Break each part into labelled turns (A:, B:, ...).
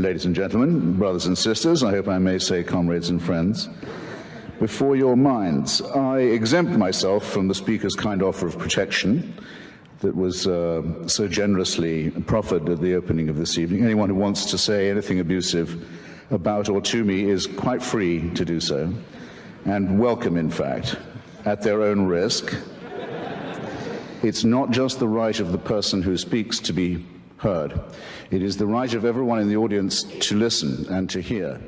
A: ladies and gentlemen, brothers and sisters, I hope I may say comrades and friends, before your minds, I exempt myself from the Speaker's kind offer of protection that was so generously proffered at the opening of this evening. Anyone who wants to say anything abusive about or to me is quite free to do so, and welcome, in fact, at their own risk. It's not just the right of the person who speaks to be heard. It is the right of everyone in the audience to listen and to hear.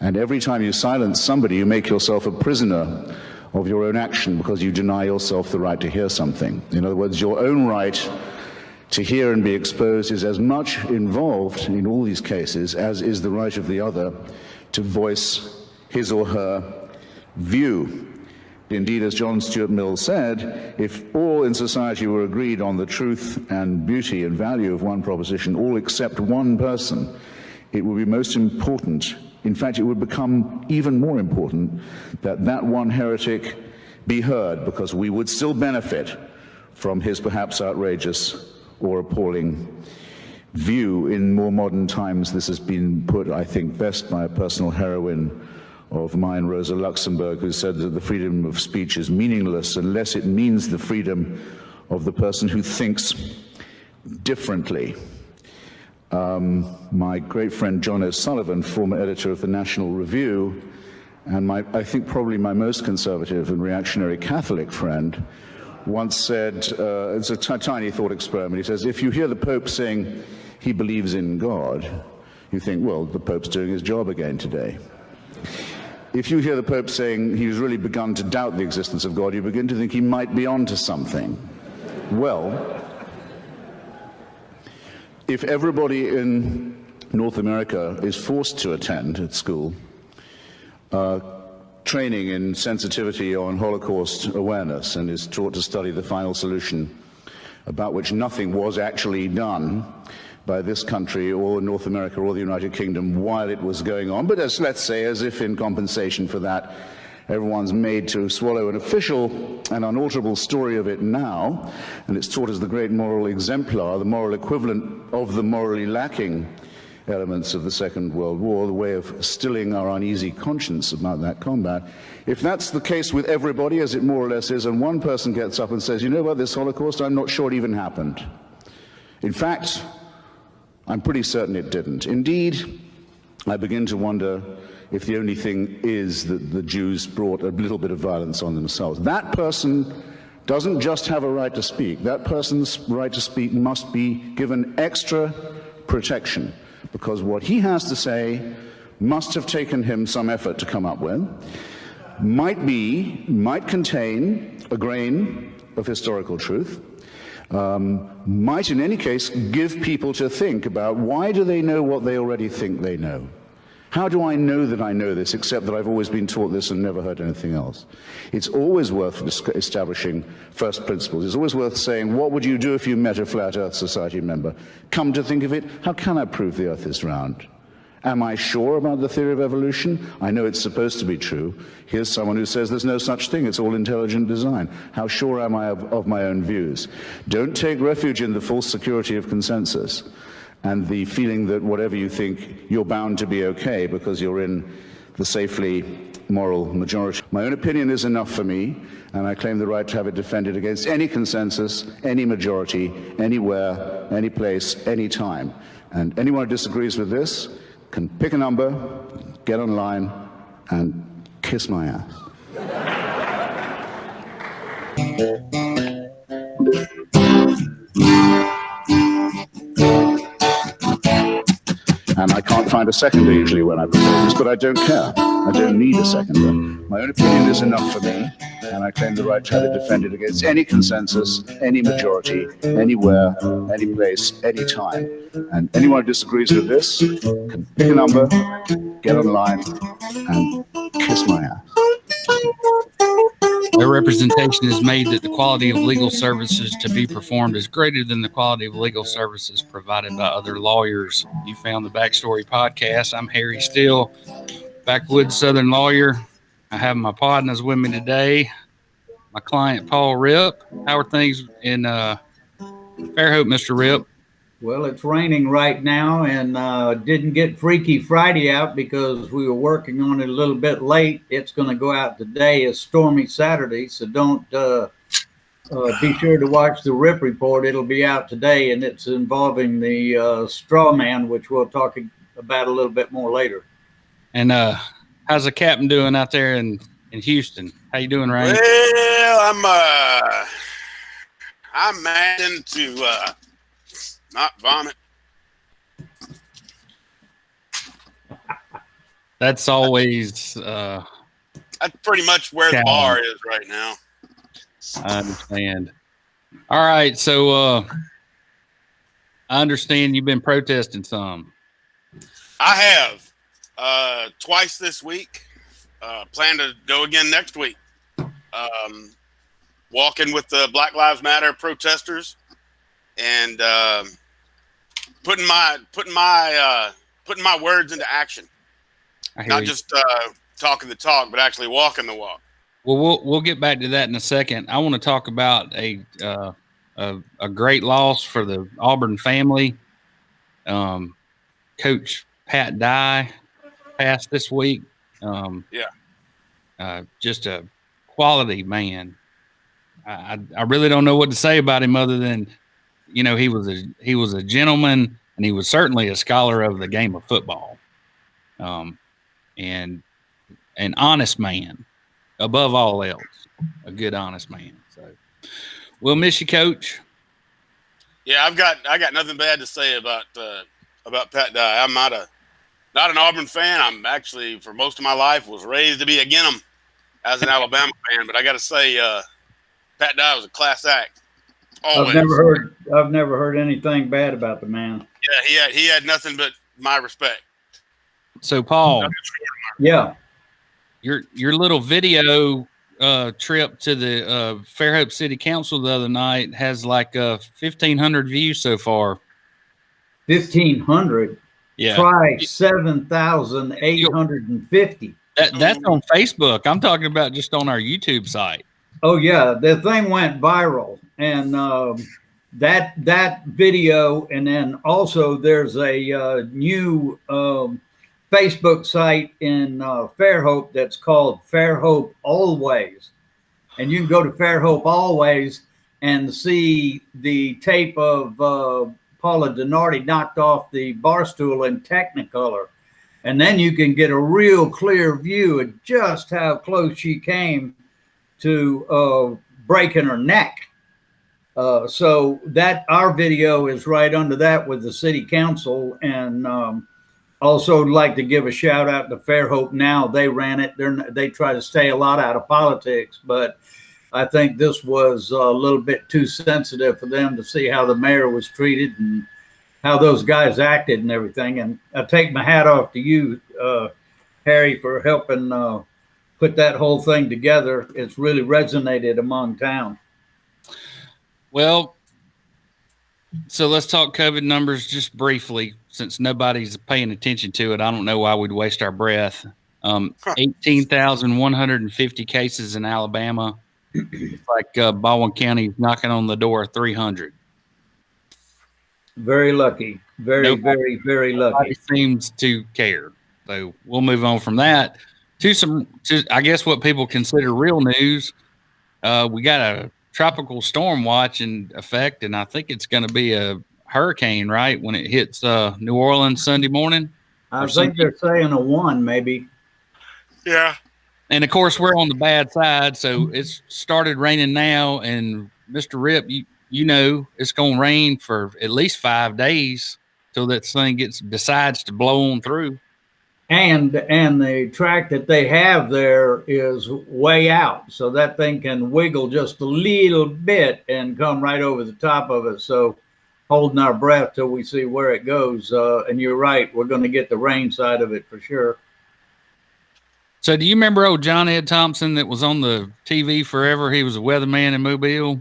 A: And every time you silence somebody, you make yourself a prisoner of your own action because you deny yourself the right to hear something. In other words, your own right to hear and be exposed is as much involved in all these cases as is the right of the other to voice his or her view. Indeed, as John Stuart Mill said, if all in society were agreed on the truth and beauty and value of one proposition, all except one person, it would be most important. In fact, it would become even more important that that one heretic be heard, because we would still benefit from his perhaps outrageous or appalling view. In more modern times, this has been put, I think, best by a personal heroine of mine, Rosa Luxemburg, who said that the freedom of speech is meaningless unless it means the freedom of the person who thinks differently. My great friend John O'Sullivan, former editor of the National Review, and I think probably my most conservative and reactionary Catholic friend, once said, it's a tiny thought experiment, he says, if you hear the Pope saying he believes in God, you think, well, the Pope's doing his job again today. If you hear the Pope saying he's really begun to doubt the existence of God, you begin to think he might be onto something. Well, if everybody in North America is forced to attend at school training in sensitivity on Holocaust awareness and is taught to study the final solution, about which nothing was actually done by this country or North America or the United Kingdom while it was going on, but let's say as if in compensation for that, everyone's made to swallow an official and unalterable story of it now, and it's taught as the great moral exemplar, the moral equivalent of the morally lacking elements of the Second World War, the way of stilling our uneasy conscience about that combat. If that's the case with everybody, as it more or less is, and one person gets up and says, you know about this Holocaust, I'm not sure it even happened. In fact, I'm pretty certain it didn't. Indeed, I begin to wonder if the only thing is that the Jews brought a little bit of violence on themselves. That person doesn't just have a right to speak. That person's right to speak must be given extra protection, because what he has to say must have taken him some effort to come up with, might contain a grain of historical truth, might in any case give people to think about why do they know what they already think they know. How do I know that I know this, except that I've always been taught this and never heard anything else? It's always worth establishing first principles. It's always worth saying, what would you do if you met a Flat Earth Society member? Come to think of it, how can I prove the Earth is round? Am I sure about the theory of evolution? I know it's supposed to be true. Here's someone who says there's no such thing, it's all intelligent design. How sure am I of my own views? Don't take refuge in the false security of consensus and the feeling that whatever you think, you're bound to be okay because you're in the safely moral majority. My own opinion is enough for me, and I claim the right to have it defended against any consensus, any majority, anywhere, any place, any time. And anyone who disagrees with this can pick a number, get online, and kiss my ass. And I can't find a seconder usually when I propose this, but I don't care. I don't need a seconder. My own opinion is enough for me, and I claim the right to have it defended against any consensus, any majority, anywhere, any place, any time. And anyone who disagrees with this can pick a number, get online, and kiss my ass.
B: A representation is made that the quality of legal services to be performed is greater than the quality of legal services provided by other lawyers. You found the Backstory Podcast. I'm Harry Steele, backwoods Southern lawyer. I have my partners with me today. My client, Paul Rip. How are things in Fairhope, Mr. Rip?
C: Well, it's raining right now, and didn't get Freaky Friday out because we were working on it a little bit late. It's going to go out today as Stormy Saturday, so don't be sure to watch the RIP report. It'll be out today, and it's involving the straw man, which we'll talk about a little bit more later.
B: And how's the captain doing out there in Houston? How you doing, Ryan?
D: Well, I'm managing to not vomit.
B: That's always
D: That's pretty much where the bar is right now.
B: I understand. All right, so I understand you've been protesting some.
D: I have twice this week. Plan to go again next week. Walking with the Black Lives Matter protesters and putting my words into action. Not just talking the talk, but actually walking the walk.
B: Well, we'll get back to that in a second. I want to talk about a great loss for the Auburn family. Coach Pat Dye passed this week. Just a quality man. I really don't know what to say about him other than, he was a gentleman, and he was certainly a scholar of the game of football, and an honest man above all else, a good honest man. So we'll miss you, Coach.
D: Yeah, I got nothing bad to say about Pat Dye. I'm not an Auburn fan. I'm actually, for most of my life, was raised to be against him as an Alabama fan. But I got to say, Pat Dye was a class act. Always.
C: I've never heard anything bad about the man.
D: Yeah, he had nothing but my respect.
B: So, Paul,
C: yeah,
B: your little video trip to the Fairhope City Council the other night has like 1,500 views so far.
C: 1,500.
B: Yeah.
C: Try 7,850.
B: That's on Facebook. I'm talking about just on our YouTube site.
C: Oh yeah, the thing went viral, and that video, and then also there's a new Facebook site in Fairhope that's called Fairhope Always, and you can go to Fairhope Always and see the tape of Paula Denardi knocked off the bar stool in Technicolor, and then you can get a real clear view of just how close she came to breaking her neck. So that our video is right under that with the city council. And also like to give a shout out to Fairhope Now. They ran it. They try to stay a lot out of politics, but I think this was a little bit too sensitive for them to see how the mayor was treated and how those guys acted and everything. And I take my hat off to you, Harry, for helping put that whole thing together. It's really resonated among town.
B: Well, so let's talk COVID numbers just briefly, since nobody's paying attention to it. I don't know why we'd waste our breath. 18,150 cases in Alabama. It's like Baldwin County knocking on the door of 300.
C: Very lucky. Very lucky.
B: Nobody seems to care. So we'll move on from that to I guess what people consider real news. We got a tropical storm watch in effect, and I think it's going to be a hurricane, right, when it hits New Orleans Sunday morning.
C: I think they're saying a 1, maybe.
D: Yeah.
B: And of course, we're on the bad side, so it's started raining now. And Mr. Rip, you know it's going to rain for at least 5 days till that thing decides to blow on through. And
C: the track that they have there is way out, so that thing can wiggle just a little bit and come right over the top of it. So holding our breath till we see where it goes. And you're right, we're going to get the rain side of it for sure.
B: So do you remember old John Ed Thompson that was on the TV forever? He was a weatherman in Mobile.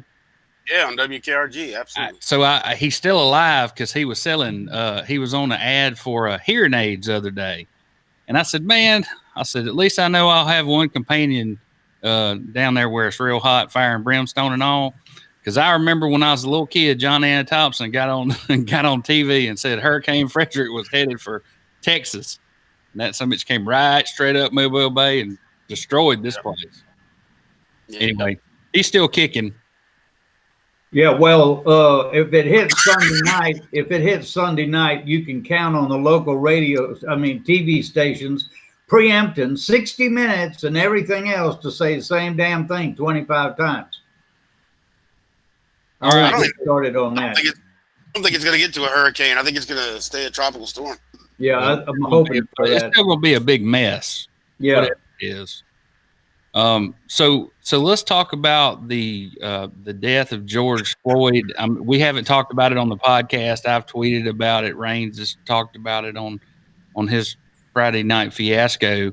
D: Yeah, on WKRG, absolutely.
B: So he's still alive because he was selling. He was on an ad for hearing aids the other day. And I said, man, at least I know I'll have one companion down there where it's real hot, fire and brimstone and all. Because I remember when I was a little kid, John Anna Thompson got on TV and said Hurricane Frederick was headed for Texas. And that some bitch came right straight up Mobile Bay and destroyed this place.
D: Yeah.
B: Anyway, he's still kicking.
C: Yeah, well, if it hits Sunday night, you can count on the local TV stations preempting 60 Minutes and everything else to say the same damn thing 25 times.
B: All right.
C: Started on that.
D: I don't think it's going to get to a hurricane. I think it's going to stay a tropical storm.
C: Yeah, I'm hoping for
B: it's
C: that.
B: still going to be a big mess.
C: Yeah,
B: whatever it is. So let's talk about the death of George Floyd. We haven't talked about it on the podcast. I've tweeted about it. Raines has talked about it on his Friday night fiasco.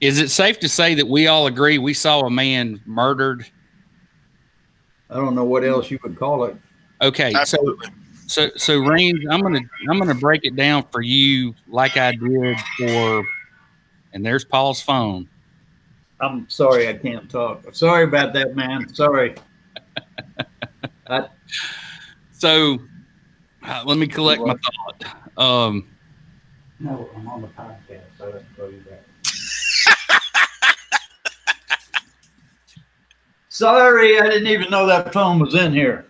B: Is it safe to say that we all agree we saw a man murdered?
C: I don't know what else you would call it.
B: Okay,
D: Absolutely.
B: so Raines, I'm gonna break it down for you like I did for, and there's Paul's phone.
C: I'm sorry, I can't talk. Sorry about that, man. Sorry.
B: So let me collect my thought.
C: No, I'm on the podcast, so I didn't tell you that. Sorry, I didn't even know that phone was in here.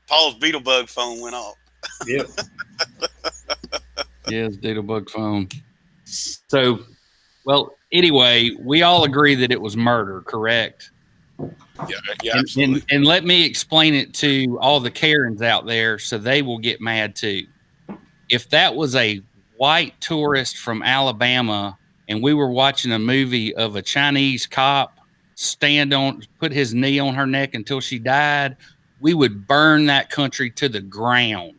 D: Paul's Beetlebug phone went off.
C: Yep.
B: Yeah, it's Beetlebug phone. So, well, anyway, we all agree that it was murder, correct?
D: Yeah, absolutely.
B: And let me explain it to all the Karens out there so they will get mad too. If that was a white tourist from Alabama and we were watching a movie of a Chinese cop put his knee on her neck until she died, we would burn that country to the ground.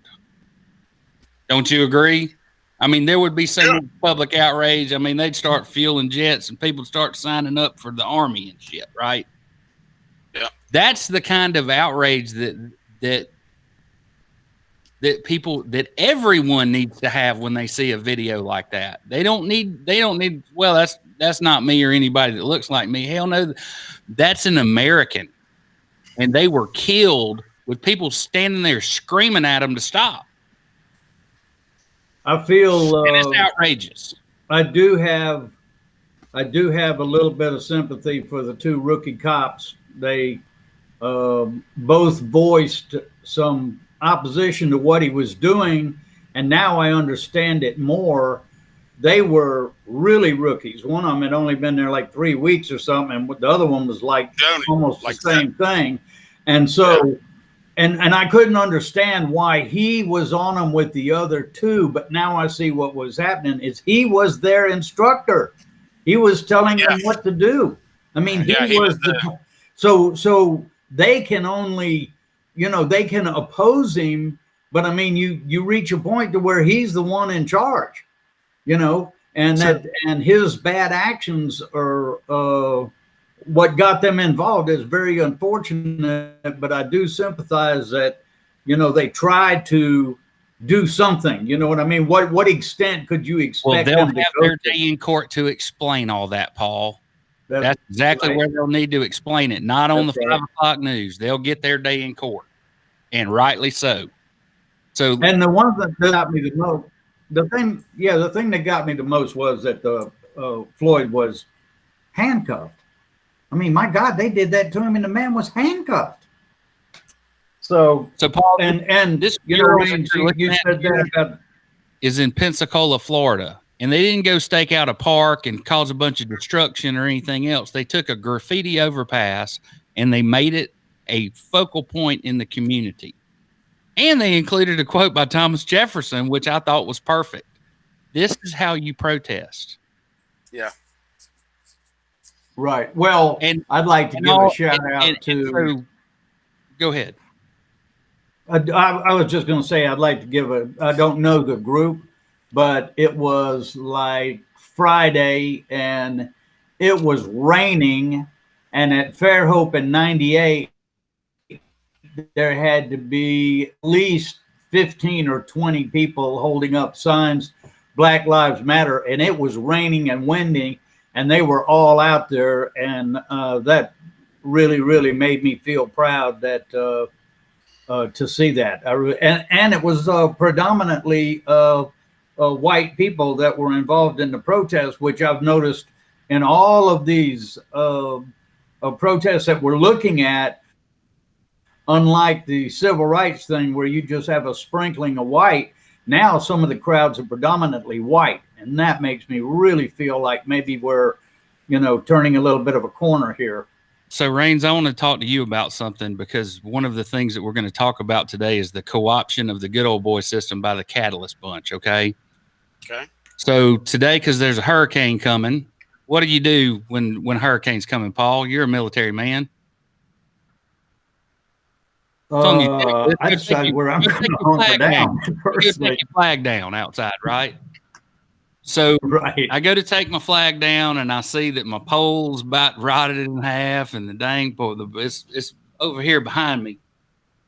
B: Don't you agree? I mean, there would be so much public outrage. I mean, they'd start fueling jets and people start signing up for the army and shit, right?
D: Yeah.
B: That's the kind of outrage that everyone needs to have when they see a video like that. They don't need, well, that's not me or anybody that looks like me. Hell no. That's an American. And they were killed with people standing there screaming at them to stop.
C: I feel
B: and it's outrageous.
C: I do have a little bit of sympathy for the two rookie cops. They both voiced some opposition to what he was doing, and now I understand it more. They were really rookies. One of them had only been there like 3 weeks or something, and the other one was like almost like the same thing. And so, and I couldn't understand why he was on them with the other two, but now I see what was happening is he was their instructor. He was telling them what to do. I mean, he was so they can only, they can oppose him, but I mean, you reach a point to where he's the one in charge, and his bad actions are what got them involved is very unfortunate, but I do sympathize that, they tried to do something. You know what I mean? What extent could you expect
B: them to
C: have
B: their day in court to explain all that, Paul? That's exactly right. Where they'll need to explain it. Not on the 5 o'clock news. They'll get their day in court, and rightly so. So,
C: and the one that got me the most, the thing that got me the most was that Floyd was handcuffed. I mean, my God, they did that to him, and the man was handcuffed. So Paul, and this you said that about
B: is in Pensacola, Florida. And they didn't go stake out a park and cause a bunch of destruction or anything else. They took a graffiti overpass and they made it a focal point in the community. And they included a quote by Thomas Jefferson, which I thought was perfect. This is how you protest.
D: Yeah.
C: Right. Well, and I'd like to give a shout out to.
B: Go ahead.
C: I was just going to say I'd like to give I don't know the group, but it was like Friday and it was raining, and at Fairhope in 98, there had to be at least 15 or 20 people holding up signs, Black Lives Matter, and it was raining and windy, and they were all out there, and that really made me feel proud that to see that. And it was predominantly white people that were involved in the protest, which I've noticed in all of these protests that we're looking at. Unlike the civil rights thing where you just have a sprinkling of white, now some of the crowds are predominantly white. And that makes me really feel like maybe we're, turning a little bit of a corner here.
B: So, Raines, I want to talk to you about something, because one of the things that we're going to talk about today is the co-option of the Good Ole Boy System by the Catalyst Bunch, okay?
D: Okay.
B: So today, because there's a hurricane coming, what do you do when hurricanes coming, Paul? You're a military man.
C: I decide where I'm going to hunker down.
B: Take your flag down outside, right? So
C: right.
B: I go to take my flag down, and I see that my pole's about rotted in half, and the dang pole, it's over here behind me,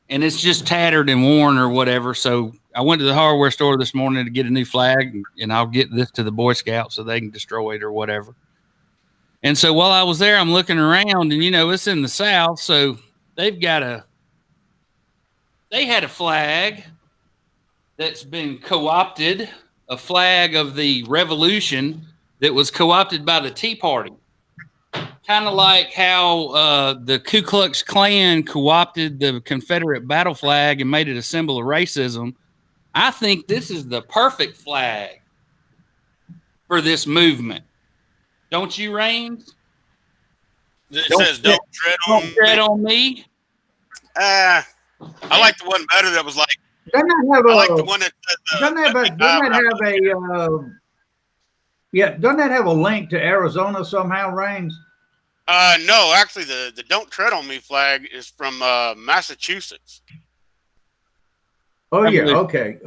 B: and it's just tattered and worn or whatever. So I went to the hardware store this morning to get a new flag, and I'll get this to the Boy Scouts so they can destroy it or whatever. And so while I was there, I'm looking around, and it's in the South, so they had a flag that's been co-opted, a flag of the Revolution that was co-opted by the Tea Party. Kind of like how the Ku Klux Klan co-opted the Confederate battle flag and made it a symbol of racism. I think this is the perfect flag for this movement. Don't you, Raines?
D: It says, don't tread on me. I like the one better that was like,
C: doesn't that have
D: I like the one that says,
C: doesn't that have a link to Arizona somehow, Raines?
D: No, actually the Don't Tread on Me flag is from Massachusetts.
C: Oh yeah, okay.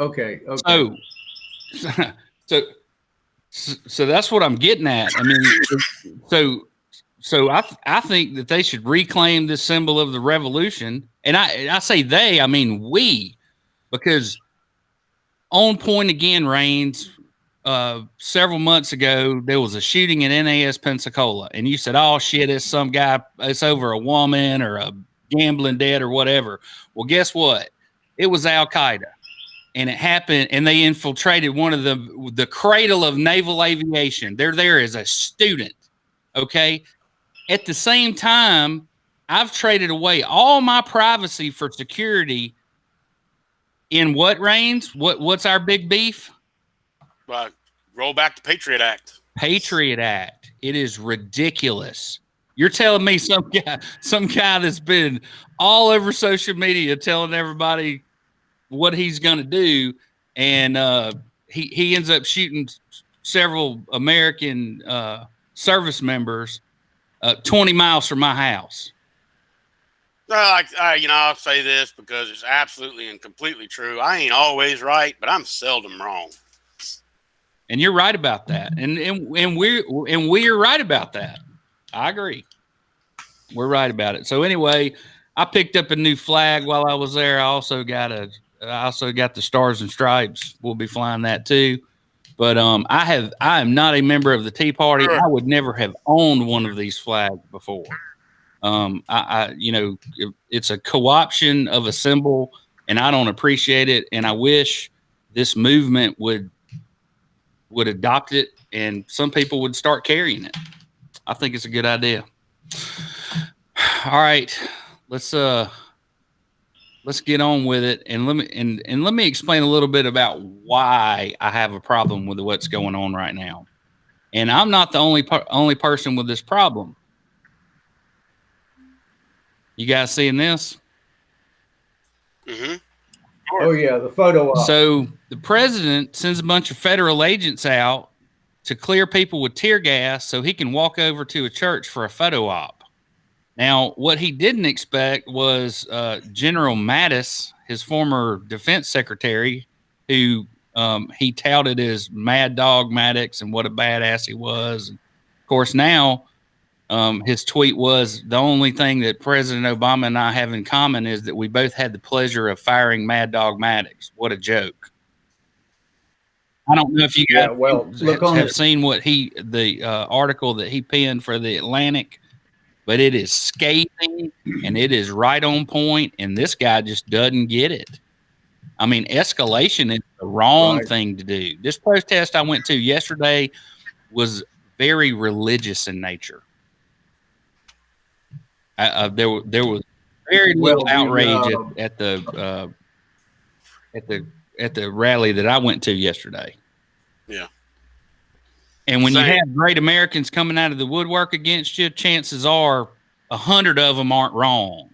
B: So that's what I'm getting at. I mean, so I think that they should reclaim this symbol of the revolution. And I say they, I mean we, because on point again, Raines, several months ago, there was a shooting in NAS Pensacola, and you said, oh shit, it's some guy, it's over a woman or a gambling debt or whatever. Well, guess what? It was Al-Qaeda, and it happened, and they infiltrated one of the cradle of naval aviation. They're there as a student. Okay. At the same time, I've traded away all my privacy for security. In what, Raines? What's our big beef?
D: Roll back the Patriot Act.
B: Patriot Act. It is ridiculous. You're telling me some guy that's been all over social media telling everybody what he's going to do, and he ends up shooting several American service members 20 miles from my house.
D: I'll say this because it's absolutely and completely true. I ain't always right, but I'm seldom wrong.
B: And you're right about that. And we're right about that. I agree. We're right about it. So anyway, I picked up a new flag while I was there. I also got the Stars and Stripes. We'll be flying that too. But I am not a member of the Tea Party. I would never have owned one of these flags before. It's a co-option of a symbol, and I don't appreciate it. And I wish this movement would adopt it, and some people would start carrying it. I think it's a good idea. All right, let's get on with it, and let me explain a little bit about why I have a problem with what's going on right now. And I'm not the only person with this problem. You guys seeing this?
D: Mm-hmm.
C: Oh yeah, the photo op.
B: So the president sends a bunch of federal agents out to clear people with tear gas so he can walk over to a church for a photo op. Now, what he didn't expect was General Mattis, his former defense secretary, who he touted as Mad Dog Maddox and what a badass he was. And of course, now his tweet was, the only thing that President Obama and I have in common is that we both had the pleasure of firing Mad Dog Maddox. What a joke. I don't know if you guys have seen what the article that he penned for the Atlantic, but it is scathing and it is right on point, and this guy just doesn't get it. I mean, escalation is the wrong thing to do. This protest I went to yesterday was very religious in nature. There was very little outrage at the rally that I went to yesterday.
D: Yeah.
B: And when you have great Americans coming out of the woodwork against you, chances are 100 of them aren't wrong.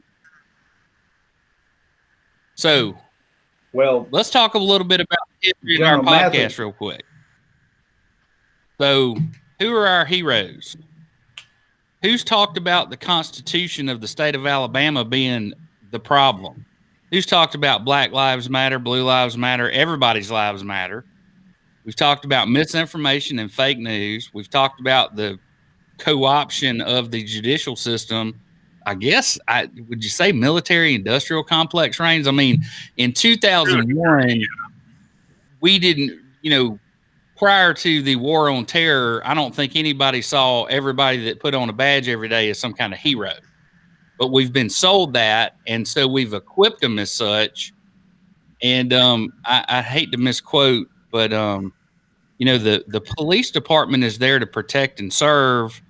B: So, well, let's talk a little bit about the history of our podcast real quick. So, who are our heroes? Who's talked about the Constitution of the state of Alabama being the problem? Who's talked about Black Lives Matter, Blue Lives Matter, everybody's lives matter? We've talked about misinformation and fake news. We've talked about the co-option of the judicial system. I guess, would you say military-industrial complex reigns? I mean, in 2001, we didn't, prior to the war on terror, I don't think anybody saw everybody that put on a badge every day as some kind of hero. But we've been sold that, and so we've equipped them as such. And I hate to misquote, but, the police department is there to protect and serve.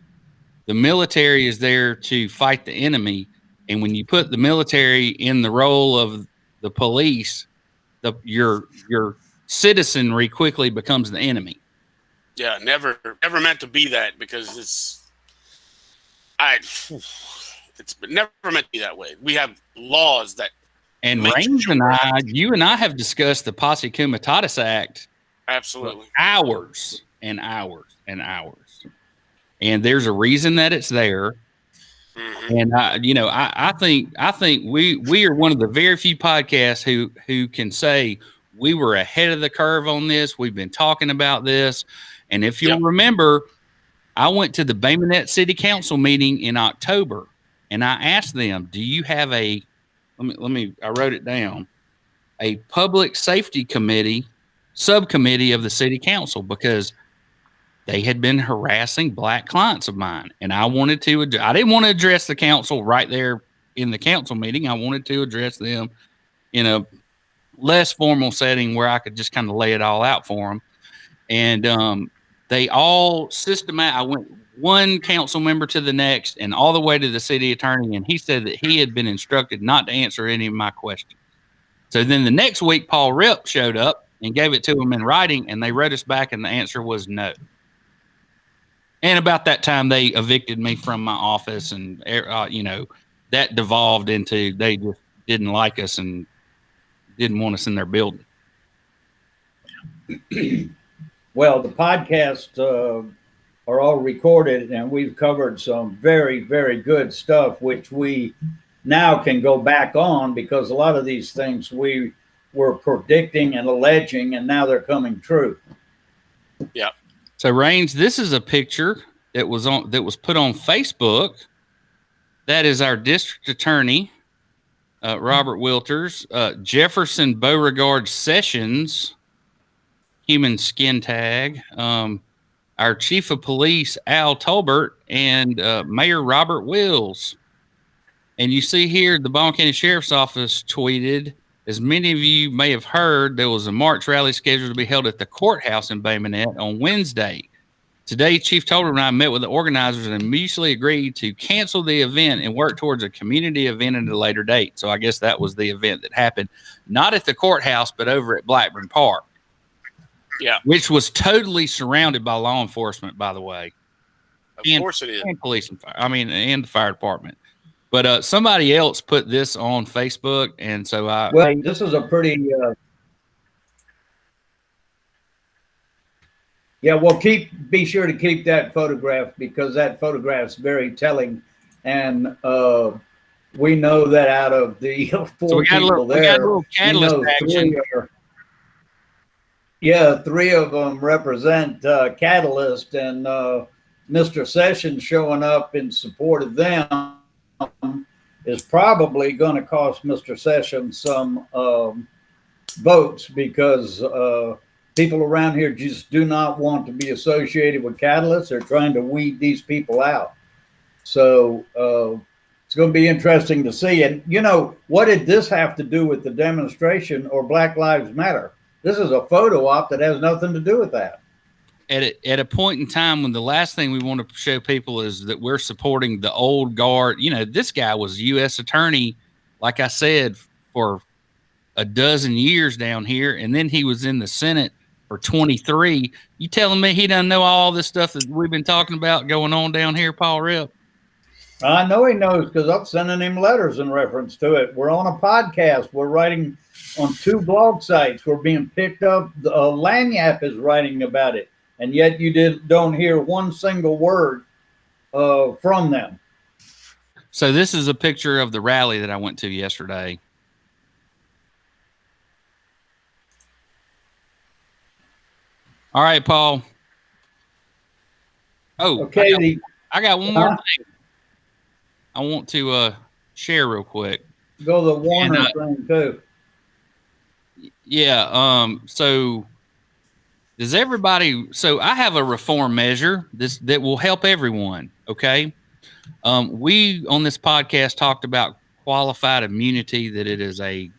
B: The military is there to fight the enemy. And when you put the military in the role of the police, your citizenry quickly becomes the enemy.
D: Yeah, never meant to be that, because it's never meant to be that way. We have laws that.
B: And Raines and you and I have discussed the Posse Comitatus Act.
D: Absolutely.
B: Hours and hours and hours. And there's a reason that it's there. Mm-hmm. And I think we are one of the very few podcasts who can say we were ahead of the curve on this. We've been talking about this. And if you'll remember, I went to the Bayonet City Council meeting in October, and I asked them, do you have I wrote it down, a public safety subcommittee of the city council, because they had been harassing Black clients of mine. And I didn't want to address the council right there in the council meeting. I wanted to address them in a less formal setting where I could just kind of lay it all out for them. And they all I went one council member to the next and all the way to the city attorney. And he said that he had been instructed not to answer any of my questions. So then the next week, Paul Ripp showed up and gave it to him in writing, and they wrote us back, and the answer was no. And about that time, they evicted me from my office, and that devolved into they just didn't like us and didn't want us in their building.
C: Well, the podcasts are all recorded, and we've covered some very, very good stuff, which we now can go back on, because a lot of these things we were predicting and alleging, and now they're coming true.
D: Yeah.
B: So, Raines, this is a picture that was put on Facebook. That is our district attorney, Robert Wilters, Jefferson Beauregard Sessions, human skin tag, our chief of police, Al Tolbert, and Mayor Robert Wills. And you see here, the Baldwin County Sheriff's Office tweeted, as many of you may have heard, there was a March rally scheduled to be held at the courthouse in Bayonet on Wednesday. Today, Chief Tolbert and I met with the organizers and mutually agreed to cancel the event and work towards a community event at a later date. So I guess that was the event that happened, not at the courthouse, but over at Blackburn Park.
D: Yeah.
B: Which was totally surrounded by law enforcement, by the way.
D: Of course it is.
B: And police and fire. And the fire department. But somebody else put this on Facebook, and so
C: this is a pretty. Be sure to keep that photograph, because that photograph is very telling, and we know that out of the four people there, we got a little catalyst action. Three of them represent Catalyst, and Mr. Sessions showing up in support of them is probably going to cost Mr. Sessions some votes, because people around here just do not want to be associated with Catalyst. They're trying to weed these people out. So it's going to be interesting to see. And, you know, what did this have to do with the demonstration or Black Lives Matter? This is a photo op that has nothing to do with that.
B: At a point in time when the last thing we want to show people is that we're supporting the old guard. You know, this guy was U.S. attorney, like I said, for a dozen years down here, and then he was in the Senate for 23. You telling me he doesn't know all this stuff that we've been talking about going on down here, Paul Rip?
C: I know he knows because I'm sending him letters in reference to it. We're on a podcast. We're writing on 2 blog sites. We're being picked up. Lanyap is writing about it. And yet you don't hear one single word from them.
B: So this is a picture of the rally that I went to yesterday. All right, Paul. Oh,
C: okay.
B: I got one more thing I want to share real quick.
C: Go to the Warner thing too.
B: Yeah. So does everybody? So I have a reform measure that will help everyone. Okay. We on this podcast talked about qualified immunity, that it is a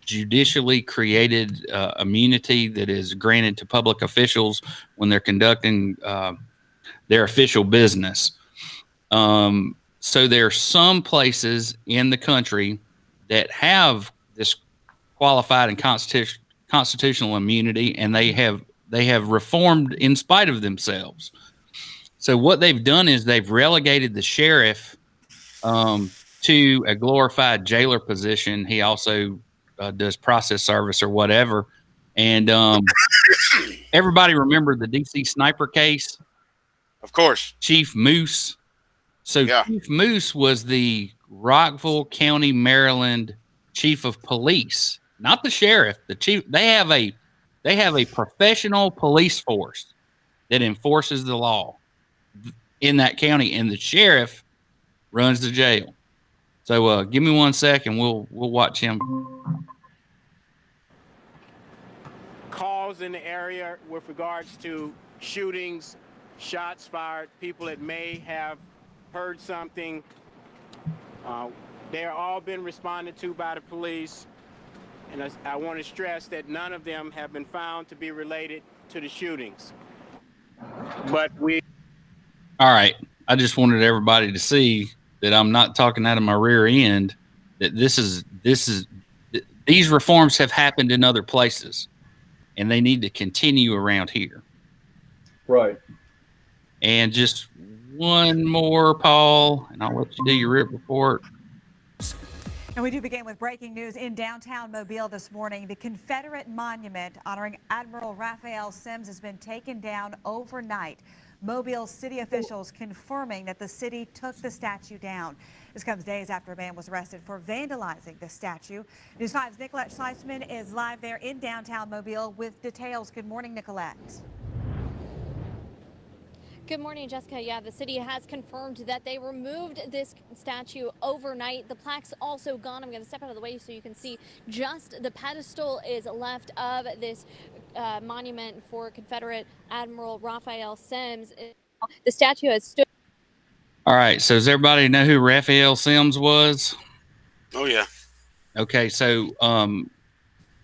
B: judicially created immunity that is granted to public officials when they're conducting their official business. So there are some places in the country that have this qualified and constitutional immunity, and they have reformed in spite of themselves. So what they've done is they've relegated the sheriff to a glorified jailer position. He also does process service or whatever. And everybody remember the DC sniper case?
D: Of course.
B: Chief Moose. So yeah. Chief Moose was the Rockville County, Maryland chief of police, not the sheriff. The chief. They have a professional police force that enforces the law in that county, and the sheriff runs the jail. So give me 1 second. We'll watch him.
E: Calls in the area with regards to shootings, shots fired, people that may have heard something. They're all been responded to by the police. And I want to stress that none of them have been found to be related to the shootings. But
B: all right. I just wanted everybody to see that I'm not talking out of my rear end, that these reforms have happened in other places and they need to continue around here.
C: Right.
B: And just one more, Paul, and I'll let you do your RIP report.
F: And we do begin with breaking news in downtown Mobile this morning. The Confederate monument honoring Admiral Semmes has been taken down overnight. Mobile city officials confirming that the city took the statue down. This comes days after a man was arrested for vandalizing the statue. News 5's Nicolette Schleitzman is live there in downtown Mobile with details. Good morning, Nicolette.
G: Good morning, Jessica. Yeah, the city has confirmed that they removed this statue overnight. The plaque's also gone. I'm going to step out of the way so you can see just the pedestal is left of this monument for Confederate Admiral Semmes. The statue has stood.
B: All right. So does everybody know who Raphael Semmes was?
D: Oh, yeah.
B: Okay. So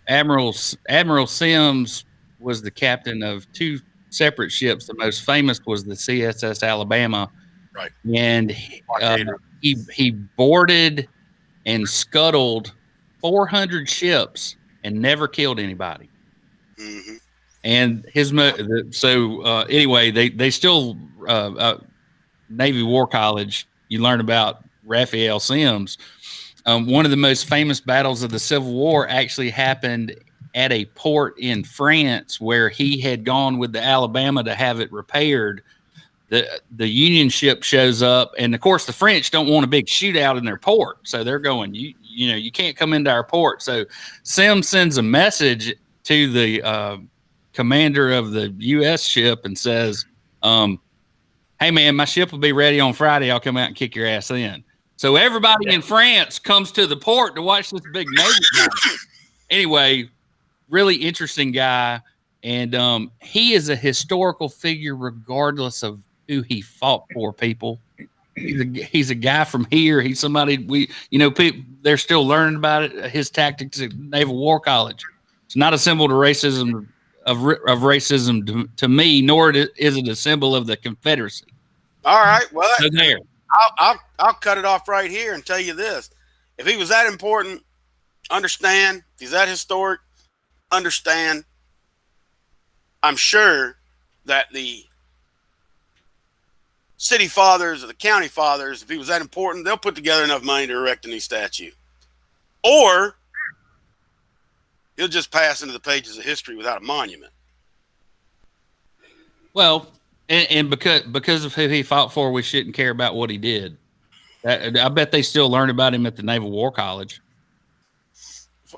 B: Admiral Semmes was the captain of 2 separate ships. The most famous was the CSS Alabama.
D: Right.
B: And he boarded and scuttled 400 ships and never killed anybody.
D: Mm-hmm.
B: And anyway, they still Navy War College, you learn about Raphael Semmes. One of the most famous battles of the Civil War actually happened at a port in France where he had gone with the Alabama to have it repaired. The Union ship shows up, and of course the French don't want a big shootout in their port, so they're going, you can't come into our port. So Semmes sends a message to the commander of the U.S. ship and says, hey man, my ship will be ready on Friday. I'll come out and kick your ass in. So everybody in France comes to the port to watch this big Navy battle. Anyway, really interesting guy, and he is a historical figure regardless of who he fought for, people. he's a guy from here. He's somebody people, they're still learning about it. His tactics at Naval War College. It's not a symbol to racism of racism to me, nor is it a symbol of the Confederacy.
D: All right. Well,
B: so there.
D: I'll cut it off right here and tell you this: if he was that important, understand. If he's that historic, understand. I'm sure that the city fathers or the county fathers, if he was that important, they'll put together enough money to erect a new statue. Or he'll just pass into the pages of history without a monument.
B: Well, and because of who he fought for, we shouldn't care about what he did. I bet they still learn about him at the Naval War College.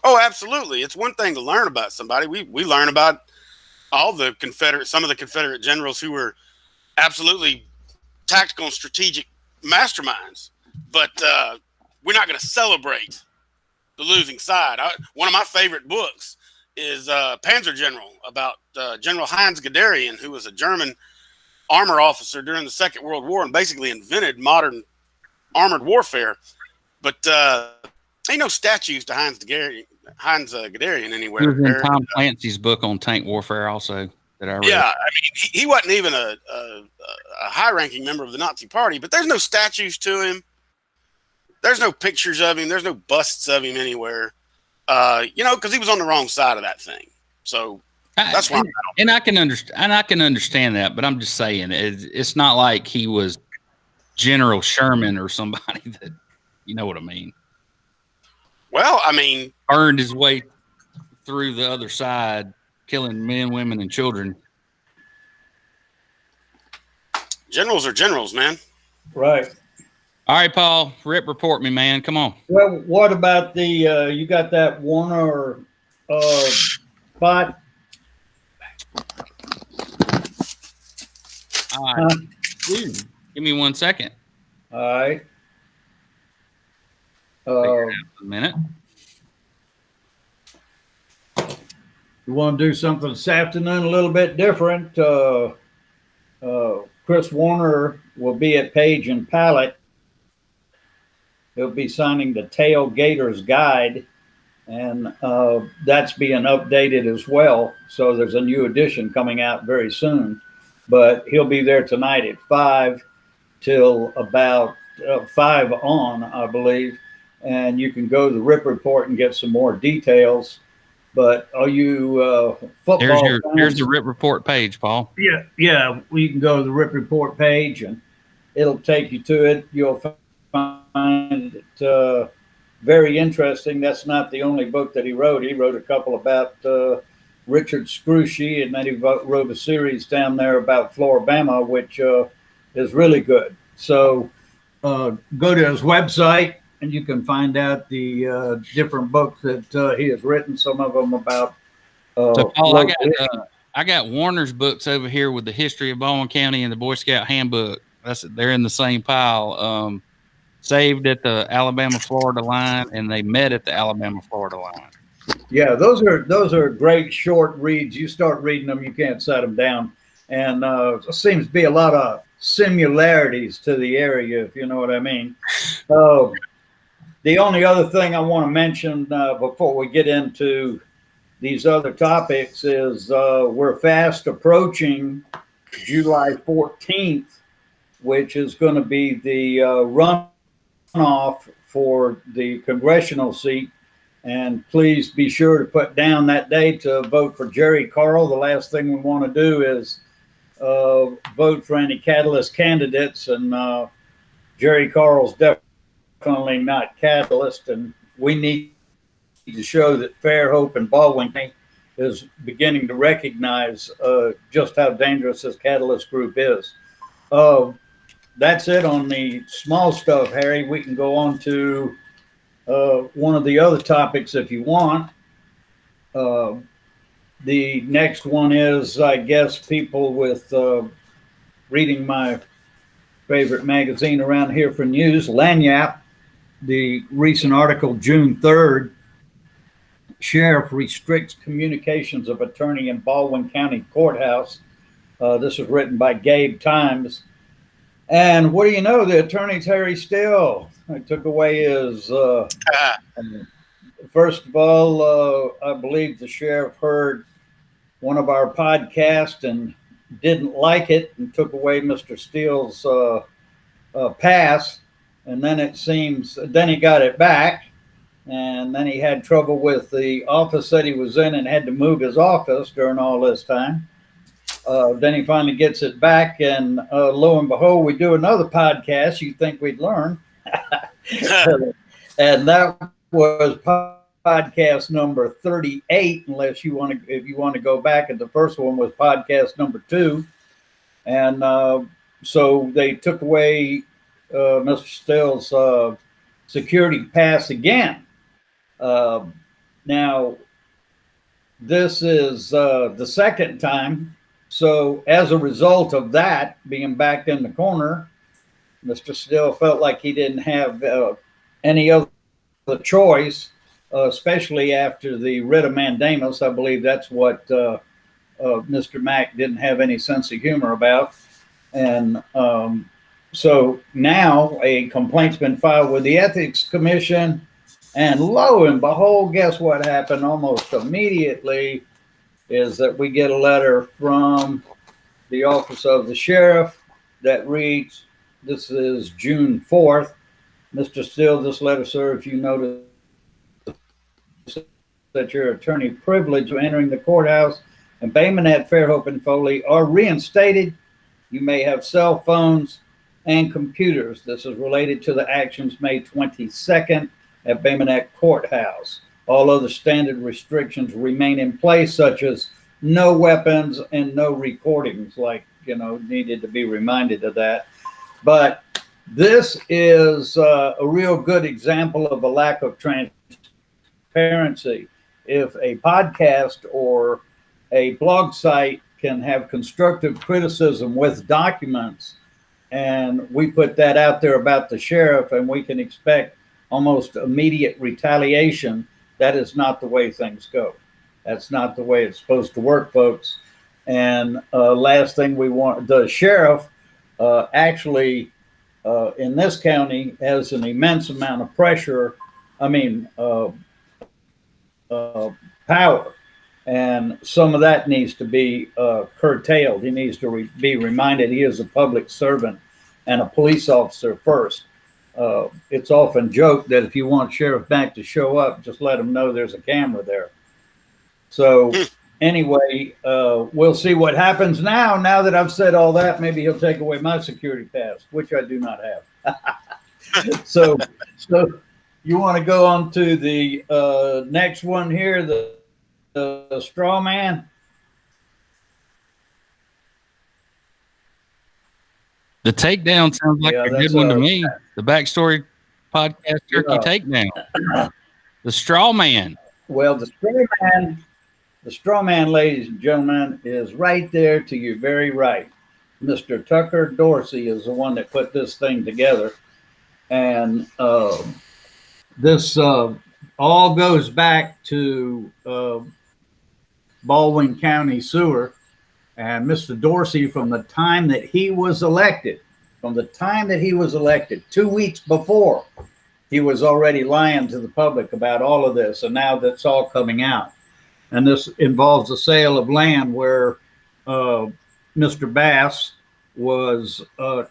D: Oh, absolutely. It's one thing to learn about somebody. We learn about some of the Confederate generals who were absolutely tactical and strategic masterminds, but we're not going to celebrate the losing side. One of my favorite books is Panzer General, about General Heinz Guderian, who was a German armor officer during the Second World War and basically invented modern armored warfare. But ain't no statues to Heinz Guderian anywhere.
B: He was in Tom Clancy's book on tank warfare also that I read.
D: Yeah, I mean, he wasn't even a high-ranking member of the Nazi Party, but there's no statues to him. There's no pictures of him. There's no busts of him anywhere. Because he was on the wrong side of that thing. So that's why.
B: And I can understand that, but I'm just saying it's not like he was General Sherman or somebody that, you know what I mean.
D: Well, I mean,
B: earned his way through the other side, killing men, women, and children.
D: Generals are generals, man.
C: Right.
B: All right, Paul, report me, man. Come on.
C: Well, what about the, you got that Warner spot?
B: All right. Give me 1 second.
C: All right.
B: A minute.
C: You want to do something this afternoon a little bit different. Chris Warner will be at Page and Pallet. He'll be signing the Tailgater's Guide, and that's being updated as well. So there's a new edition coming out very soon. But he'll be there tonight at 5 till about 5 on, I believe. And you can go to the Rip Report and get some more details. But are you football?
B: Here's the Rip Report page, Paul.
C: Yeah. You can go to the Rip Report page, and it'll take you to it. You'll find it very interesting. That's not the only book that he wrote. He wrote a couple about Richard Scrushy, and then he wrote a series down there about Floribama, which is really good. So go to his website, and you can find out the different books that he has written. Some of them about.
B: So Paul, I got Warner's books over here with the history of Baldwin County and the Boy Scout Handbook. They're in the same pile. Saved at the Alabama-Florida line, and they met at the Alabama-Florida line.
C: Yeah, those are great short reads. You start reading them, you can't set them down, and there seems to be a lot of similarities to the area, if you know what I mean. The only other thing I want to mention before we get into these other topics is we're fast approaching July 14th, which is going to be the runoff for the congressional seat. And please be sure to put down that day to vote for Jerry Carl. The last thing we want to do is vote for any catalyst candidates. And Jerry Carl's definitely not catalyst. And we need to show that Fairhope and Baldwin County is beginning to recognize just how dangerous this catalyst group is. That's it on the small stuff, Harry. We can go on to one of the other topics if you want. The next one is, I guess, people with reading my favorite magazine around here for news, Lanyap, the recent article, June 3rd, Sheriff restricts communications of attorney in Baldwin County Courthouse. This was written by Gabe Times. And what do you know? The attorney's Harry Steele. I took away his. First of all, I believe the sheriff heard one of our podcasts and didn't like it and took away Mr. Steele's pass. And then it seems, then he got it back. And then he had trouble with the office that he was in and had to move his office during all this time. Then he finally gets it back, and lo and behold, we do another podcast. You'd think we'd learn. And that was podcast number 38, unless you want to, if you want to go back, and the first one was podcast number 2. And so they took away Mr. Steele's security pass again. Now, this is the second time. So as a result of that being backed in the corner, Mr. Steele felt like he didn't have any other choice, especially after the writ of mandamus. I believe that's what Mr. Mack didn't have any sense of humor about. And so now a complaint's been filed with the Ethics Commission. And lo and behold, guess what happened almost immediately is that we get a letter from the office of the sheriff that reads, this is June 4th. Mr. Steele, this letter, sir, if you notice that your attorney privilege of entering the courthouse and payment at Fairhope and Foley are reinstated, you may have cell phones and computers. This is related to the actions May 22nd at Baymanek Courthouse. All other standard restrictions remain in place, such as no weapons and no recordings, like, you know, needed to be reminded of that. But this is a real good example of a lack of transparency. If a podcast or a blog site can have constructive criticism with documents, and we put that out there about the sheriff, and we can expect almost immediate retaliation, that is not the way things go. That's not the way it's supposed to work, folks. And last thing we want, the sheriff actually in this county has an immense amount of pressure, power. And some of that needs to be curtailed. He needs to be reminded he is a public servant and a police officer first. It's often joked that if you want Sheriff Mack to show up, just let him know there's a camera there. So anyway, we'll see what happens now. Now that I've said all that, maybe he'll take away my security pass, which I do not have. So you want to go on to the next one here, the straw man.
B: The takedown sounds like a good one to me. The backstory podcast turkey takedown. The straw man.
C: Well, the straw man, ladies and gentlemen, is right there to your very right. Mr. Tucker Dorsey is the one that put this thing together. And this all goes back to Baldwin County Sewer. And Mr. Dorsey, from the time that he was elected, 2 weeks before, he was already lying to the public about all of this. And now that's all coming out. And this involves the sale of land where Mr. Bass was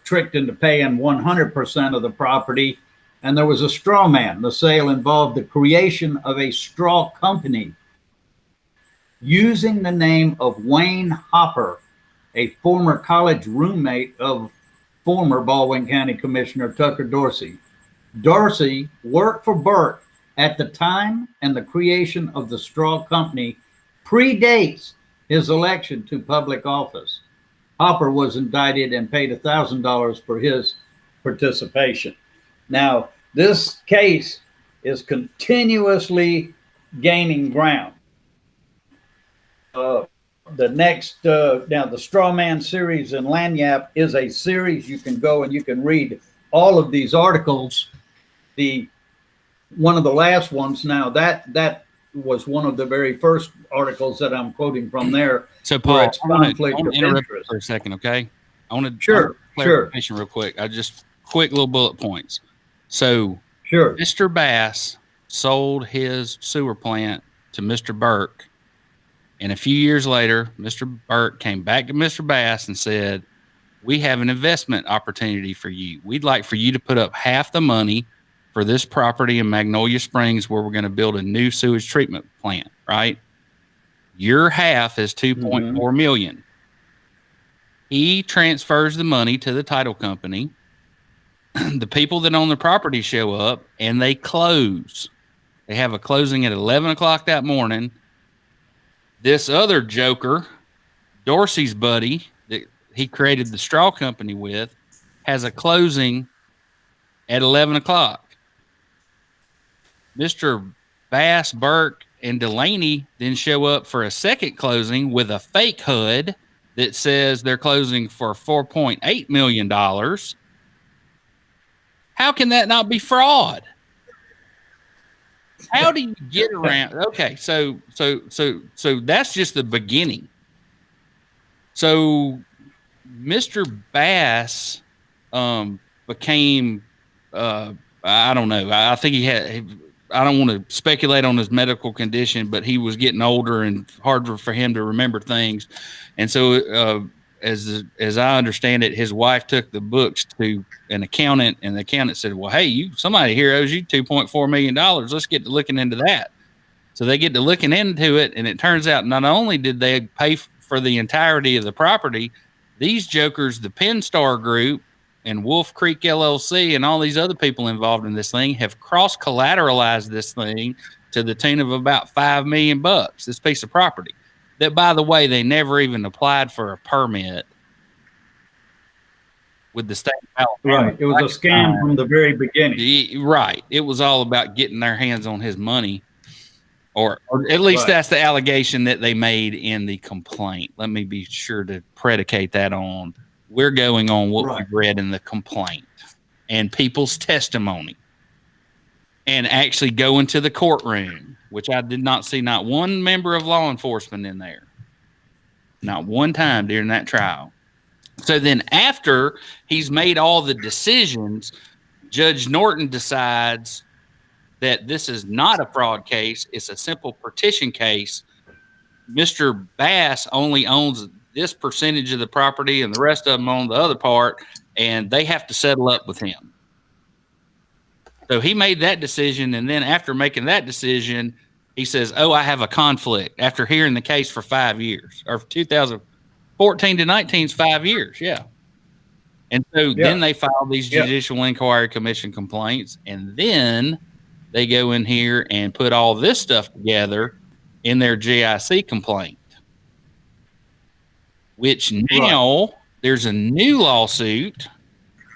C: tricked into paying 100% of the property. And there was a straw man. The sale involved the creation of a straw company using the name of Wayne Hopper, a former college roommate of former Baldwin County Commissioner Tucker Dorsey. Dorsey worked for Burt at the time, and the creation of the straw company predates his election to public office. Hopper was indicted and paid $1,000 for his participation. Now, this case is continuously gaining ground. The next, now the Straw Man series in Lanyap is a series. You can go and you can read all of these articles. One of the last ones, now that was one of the very first articles that I'm quoting from there.
B: So Paul, I want to interrupt for a second, okay? I want to clarification real quick. Quick little bullet points. So
C: Sure.
B: Mr. Bass sold his sewer plant to Mr. Burke. And a few years later, Mr. Burke came back to Mr. Bass and said, we have an investment opportunity for you. We'd like for you to put up half the money for this property in Magnolia Springs where we're going to build a new sewage treatment plant, right? Your half is $2.4 million. He transfers the money to the title company. The people that own the property show up and they close. They have a closing at 11 o'clock that morning. This other joker, Dorsey's buddy that he created the straw company with, has a closing at 11 o'clock. Mr. Bass, Burke, and Delaney then show up for a second closing with a fake HUD that says they're closing for $4.8 million. How can that not be fraud? How do you get around? Okay, so that's just the beginning. So Mr. Bass became I don't know. I think I don't want to speculate on his medical condition, but he was getting older and harder for him to remember things. And so as I understand it, his wife took the books to an accountant, and the accountant said, well, hey, somebody here owes you $2.4 million. Let's get to looking into that. So they get to looking into it, and it turns out not only did they pay for the entirety of the property, these jokers, the Penn Star Group and Wolf Creek LLC and all these other people involved in this thing have cross-collateralized this thing to the tune of about $5 million, this piece of property. That, by the way, they never even applied for a permit with the state of Alabama.
C: Right. It was a scam from the very beginning.
B: Right. It was all about getting their hands on his money, or at least that's the allegation that they made in the complaint. Let me be sure to predicate that on. We're going on what we read in the complaint and people's testimony, and actually go into the courtroom, which I did not see not one member of law enforcement in there. Not one time during that trial. So then after he's made all the decisions, Judge Norton decides that this is not a fraud case. It's a simple partition case. Mr. Bass only owns this percentage of the property and the rest of them own the other part, and they have to settle up with him. So he made that decision, and then after making that decision, he says, oh, I have a conflict after hearing the case for 5 years, or 2014 to 19 is 5 years. Yeah. And so then they file these Judicial Inquiry Commission complaints, and then they go in here and put all this stuff together in their JIC complaint, which now there's a new lawsuit.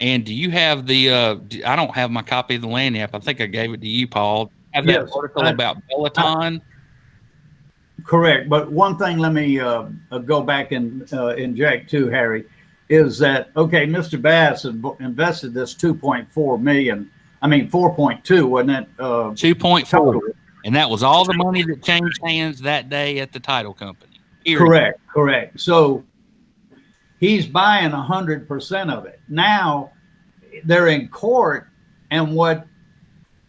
B: And do you have the, I don't have my copy of the land app. I think I gave it to you, Paul. I have that article about Bellaton.
C: Correct. But one thing, let me go back and inject too, Harry, is that, okay, Mr. Bass invested this 2.4 million. I mean, 4.2, wasn't it?
B: 2.4. And that was all the money that changed hands that day at the title company.
C: Correct. Correct. So he's buying 100% of it. Now they're in court, and what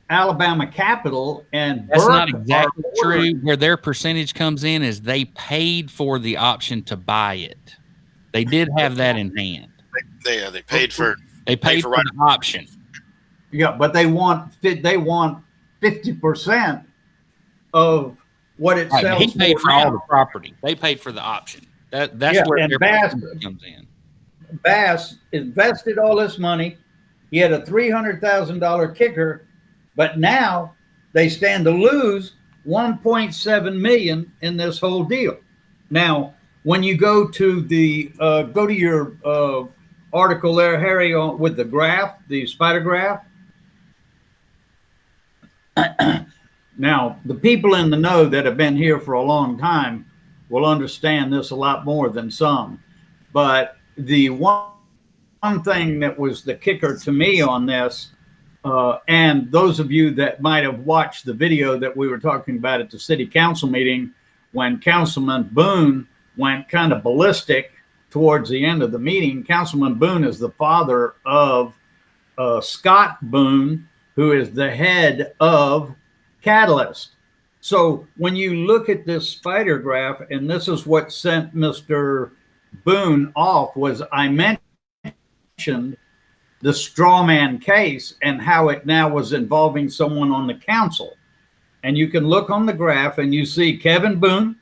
C: Alabama Capital and
B: that's not exactly true. Where their percentage comes in is they paid for the option to buy it. They did have that in hand.
D: They paid for
B: the option.
C: Yeah, but they want 50% of what it sells.
B: He paid for all the property. They paid for the option. That's where their
C: Bass
B: comes in.
C: Bass invested all this money. He had a $300,000 kicker, but now they stand to lose $1.7 million in this whole deal. Now, when you go to your article there, Harry, with the graph, the spider graph. Now, the people in the know that have been here for a long time will understand this a lot more than some. But the one thing that was the kicker to me on this, and those of you that might have watched the video that we were talking about at the city council meeting when Councilman Boone went kind of ballistic towards the end of the meeting, Councilman Boone is the father of Scott Boone, who is the head of Catalyst. So when you look at this spider graph, and this is what sent Mr. Boone off, was I mentioned the straw man case and how it now was involving someone on the council. And you can look on the graph and you see Kevin Boone,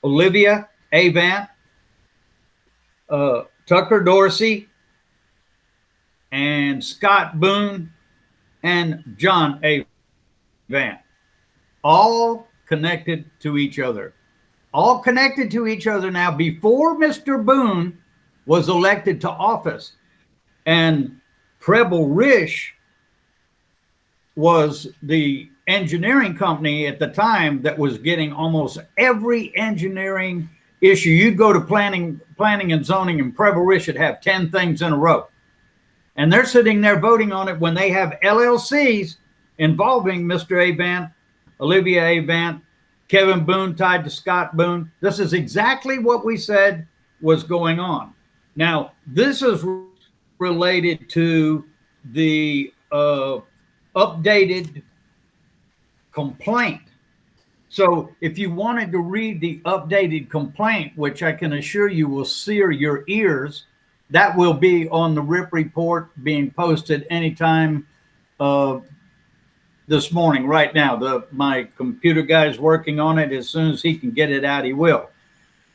C: Olivia Avant, Tucker Dorsey, and Scott Boone, and John Avant, all connected to each other. All connected to each other now before Mr. Boone was elected to office. And Preble Rish was the engineering company at the time that was getting almost every engineering issue. You'd go to planning and zoning, and Preble Rish would have 10 things in a row. And they're sitting there voting on it when they have LLCs involving Mr. Avant, Olivia Avant, Kevin Boone tied to Scott Boone. This is exactly what we said was going on. Now, this is related to the updated complaint. So if you wanted to read the updated complaint, which I can assure you will sear your ears, that will be on the RIP report being posted anytime this morning, right now. My computer guy is working on it. As soon as he can get it out, he will.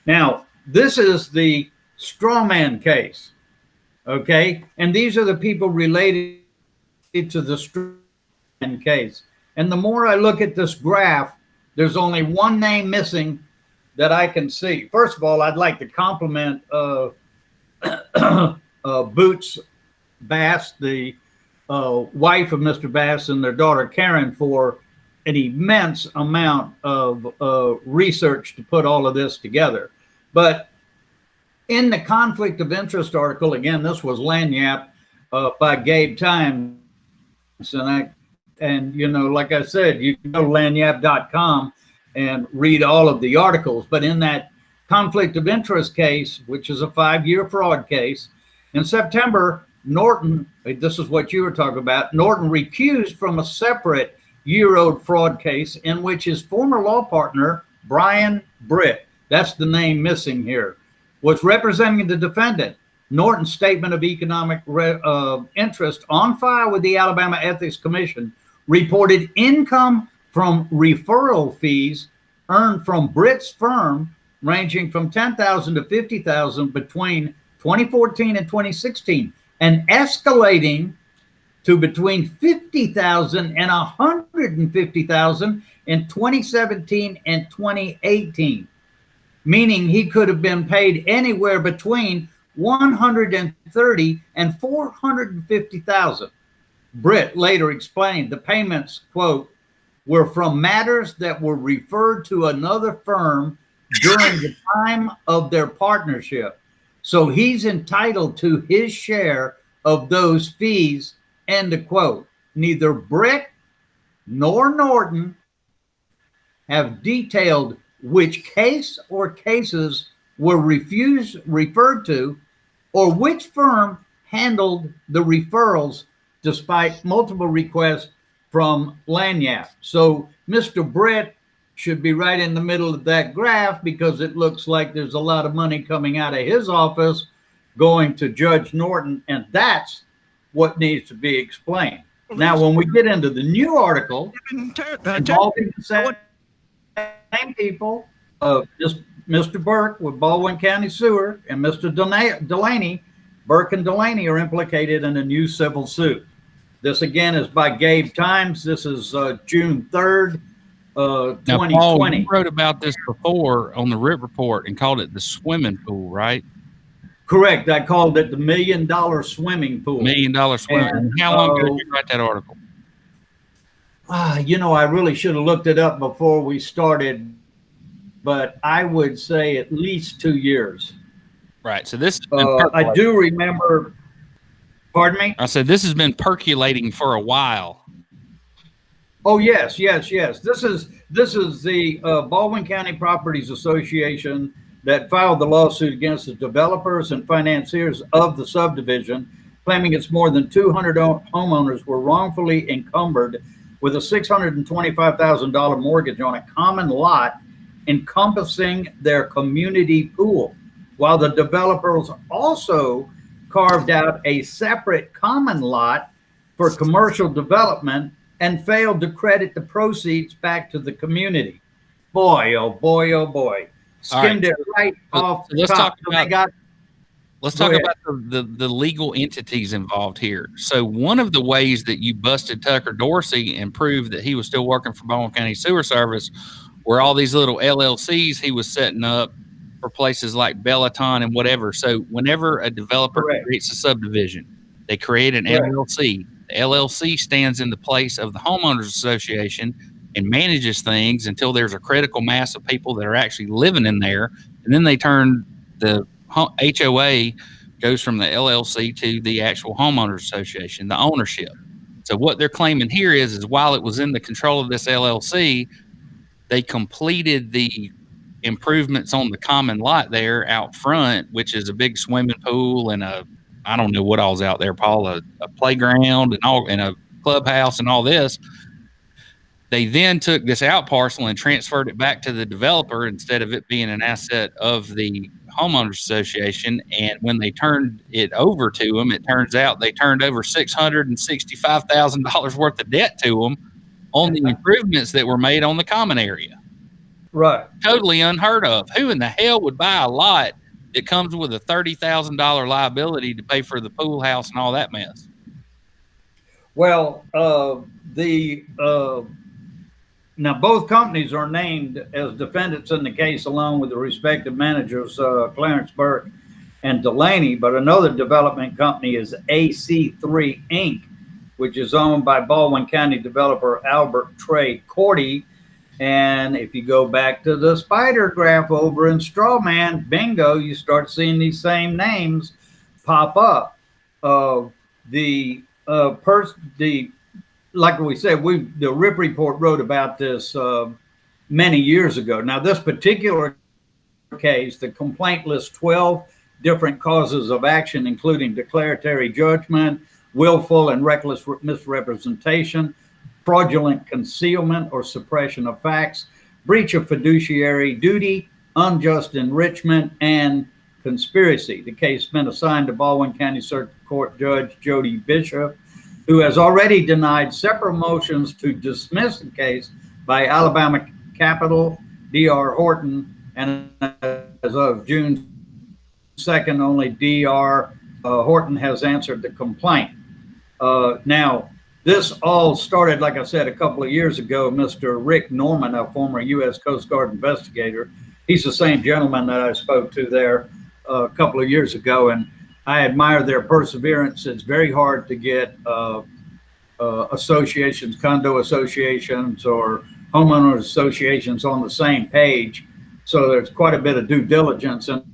C: Now, this is the straw man case, okay? And these are the people related to the straw man case. And the more I look at this graph, there's only one name missing that I can see. First of all, I'd like to compliment Boots Bass, the wife of Mr. Bass, and their daughter Karen, for an immense amount of research to put all of this together. But in the conflict of interest article, again, this was Lanyap by Gabe Times, and you know, like I said, you can go to lanyap.com and read all of the articles. But in that conflict of interest case, which is a 5-year fraud case, in September, Norton, this is what you were talking about, Norton recused from a separate year-old fraud case in which his former law partner, Brian Britt, that's the name missing here, was representing the defendant. Norton's statement of economic interest on file with the Alabama Ethics Commission reported income from referral fees earned from Britt's firm ranging from $10,000 to $50,000 between 2014 and 2016, and escalating to between $50,000 and $150,000 in 2017 and 2018, meaning he could have been paid anywhere between $130,000 and $450,000. Britt later explained the payments, quote, were from matters that were referred to another firm during the time of their partnership. So he's entitled to his share of those fees, end of quote. Neither Britt nor Norton have detailed which case or cases were referred to, or which firm handled the referrals despite multiple requests from Lanyap. So Mr. Britt should be right in the middle of that graph, because it looks like there's a lot of money coming out of his office going to Judge Norton, and that's what needs to be explained. Now, when we get into the new article involving the same people, just Mr. Burke with Baldwin County Sewer and Mr. Delaney, Burke and Delaney are implicated in a new civil suit. This again is by Gabe Times. This is June 3rd, 2020.
B: Now, Paul, you wrote about this before on the RIP report and called it the swimming pool, right?
C: Correct. I called it the $1 million swimming pool.
B: $1 million swimming. And how long ago did you write that article?
C: You know, I really should have looked it up before we started, but I would say at least 2 years.
B: Right. So this
C: I do remember. Pardon me?
B: I said this has been percolating for a while.
C: Oh yes, yes, yes. This is the Baldwin County Properties Association. that filed the lawsuit against the developers and financiers of the subdivision, claiming it's more than 200 homeowners were wrongfully encumbered with a $625,000 mortgage on a common lot encompassing their community pool, while the developers also carved out a separate common lot for commercial development and failed to credit the proceeds back to the community. Boy, oh boy, oh boy. Skimmed it right off the top.
B: Let's talk about the legal entities involved here. So one of the ways that you busted Tucker Dorsey and proved that he was still working for Baldwin County Sewer Service were all these little LLCs he was setting up for places like Bellaton and whatever. So whenever a developer creates a subdivision, they create an LLC. The LLC stands in the place of the homeowners association and manages things until there's a critical mass of people that are actually living in there. And then they turn the HOA goes from the LLC to the actual homeowners association, the ownership. So what they're claiming here is while it was in the control of this LLC, they completed the improvements on the common lot there out front, which is a big swimming pool and I don't know what all's out there, Paul, a playground and all, and a clubhouse and all this. They then took this out parcel and transferred it back to the developer instead of it being an asset of the homeowners association. And when they turned it over to them, it turns out they turned over $665,000 worth of debt to them on the improvements that were made on the common area.
C: Right.
B: Totally unheard of. Who in the hell would buy a lot that comes with a $30,000 liability to pay for the pool house and all that mess?
C: Well, now both companies are named as defendants in the case along with the respective managers, Clarence Burke and Delaney, but another development company is AC3 Inc., which is owned by Baldwin County developer Albert Trey Cordy. And if you go back to the spider graph over in Strawman, bingo, you start seeing these same names pop up. Like we said, the Rip Report wrote about this many years ago. Now, this particular case, the complaint lists 12 different causes of action, including declaratory judgment, willful and reckless misrepresentation, fraudulent concealment or suppression of facts, breach of fiduciary duty, unjust enrichment, and conspiracy. The case has been assigned to Baldwin County Circuit Court Judge Jody Bishop, who has already denied several motions to dismiss the case by Alabama Capital, D.R. Horton, and as of June 2nd, only D.R. Horton has answered the complaint. Now, this all started, like I said, a couple of years ago. Mr. Rick Norman, a former U.S. Coast Guard investigator, he's the same gentleman that I spoke to there a couple of years ago, and I admire their perseverance. It's very hard to get associations, condo associations, or homeowners associations on the same page. So there's quite a bit of due diligence in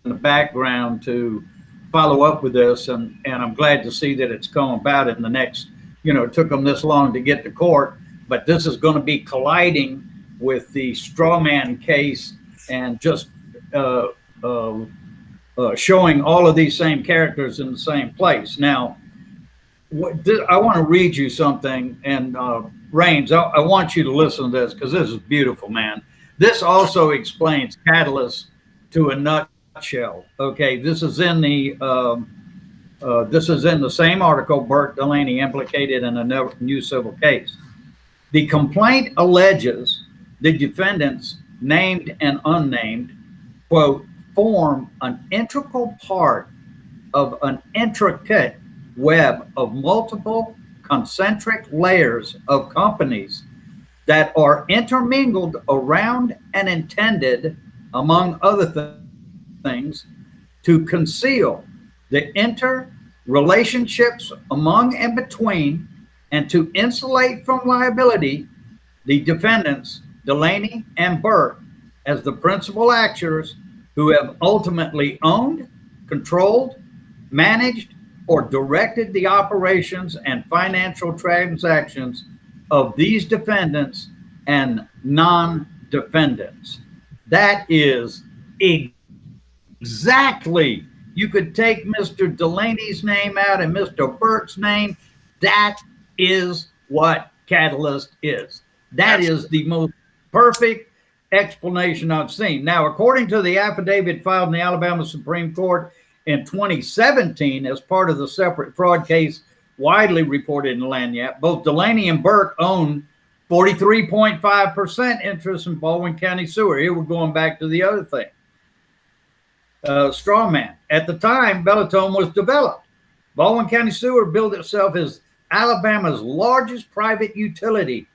C: the background to follow up with this, and I'm glad to see that it's come about in the next, it took them this long to get to court, but this is going to be colliding with the straw man case and just showing all of these same characters in the same place. Now, I want to read you something, and Raines, I want you to listen to this because this is beautiful, man. This also explains Catalyst to a nutshell. Okay, this is in the same article. Burke Delaney implicated in a new civil case. The complaint alleges the defendants, named and unnamed, quote, form an integral part of an intricate web of multiple concentric layers of companies that are intermingled around and intended, among other things, to conceal the interrelationships among and between, and to insulate from liability the defendants, Delaney and Burke, as the principal actors who have ultimately owned, controlled, managed, or directed the operations and financial transactions of these defendants and non-defendants. That is Exactly. You could take Mr. Delaney's name out and Mr. Burke's name. That is what Catalyst is. That is the most perfect explanation I've seen. Now, according to the affidavit filed in the Alabama Supreme Court in 2017 as part of the separate fraud case widely reported in Lagniappe, both Delaney and Burke own 43.5% interest in Baldwin County Sewer. Here we're going back to the other thing. Straw man. At the time, Bellaton was developed. Baldwin County Sewer billed itself as Alabama's largest private utility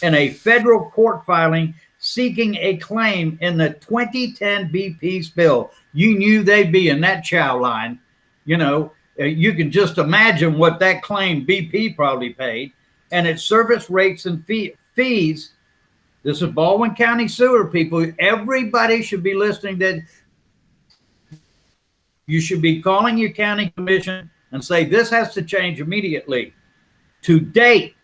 C: in a federal court filing seeking a claim in the 2010 BP spill. You knew they'd be in that chow line. You know, you can just imagine what that claim BP probably paid. And its service rates and fees. This is Baldwin County Sewer, people. Everybody should be listening to. You should be calling your county commission and say this has to change immediately. To date,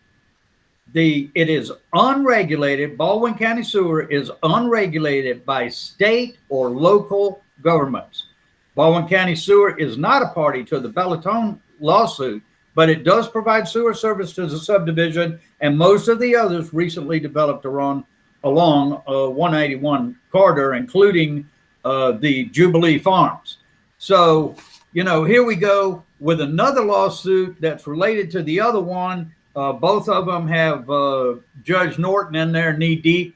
C: it is unregulated. Baldwin County Sewer is unregulated by state or local governments. Baldwin County Sewer is not a party to the Bellaton lawsuit, but it does provide sewer service to the subdivision, and most of the others recently developed along 181 corridor, including the Jubilee Farms. So, you know, here we go with another lawsuit that's related to the other one. Both of them have Judge Norton in there knee deep,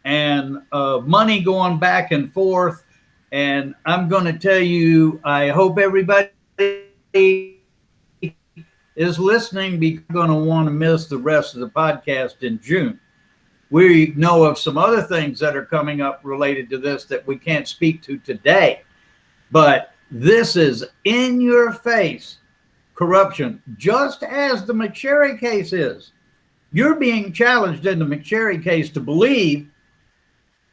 C: and money going back and forth. And I'm going to tell you, I hope everybody is listening, because you're going to want to miss the rest of the podcast in June. We know of some other things that are coming up related to this that we can't speak to today. But this is in your face corruption, just as the McSharry case is. You're being challenged in the McSharry case to believe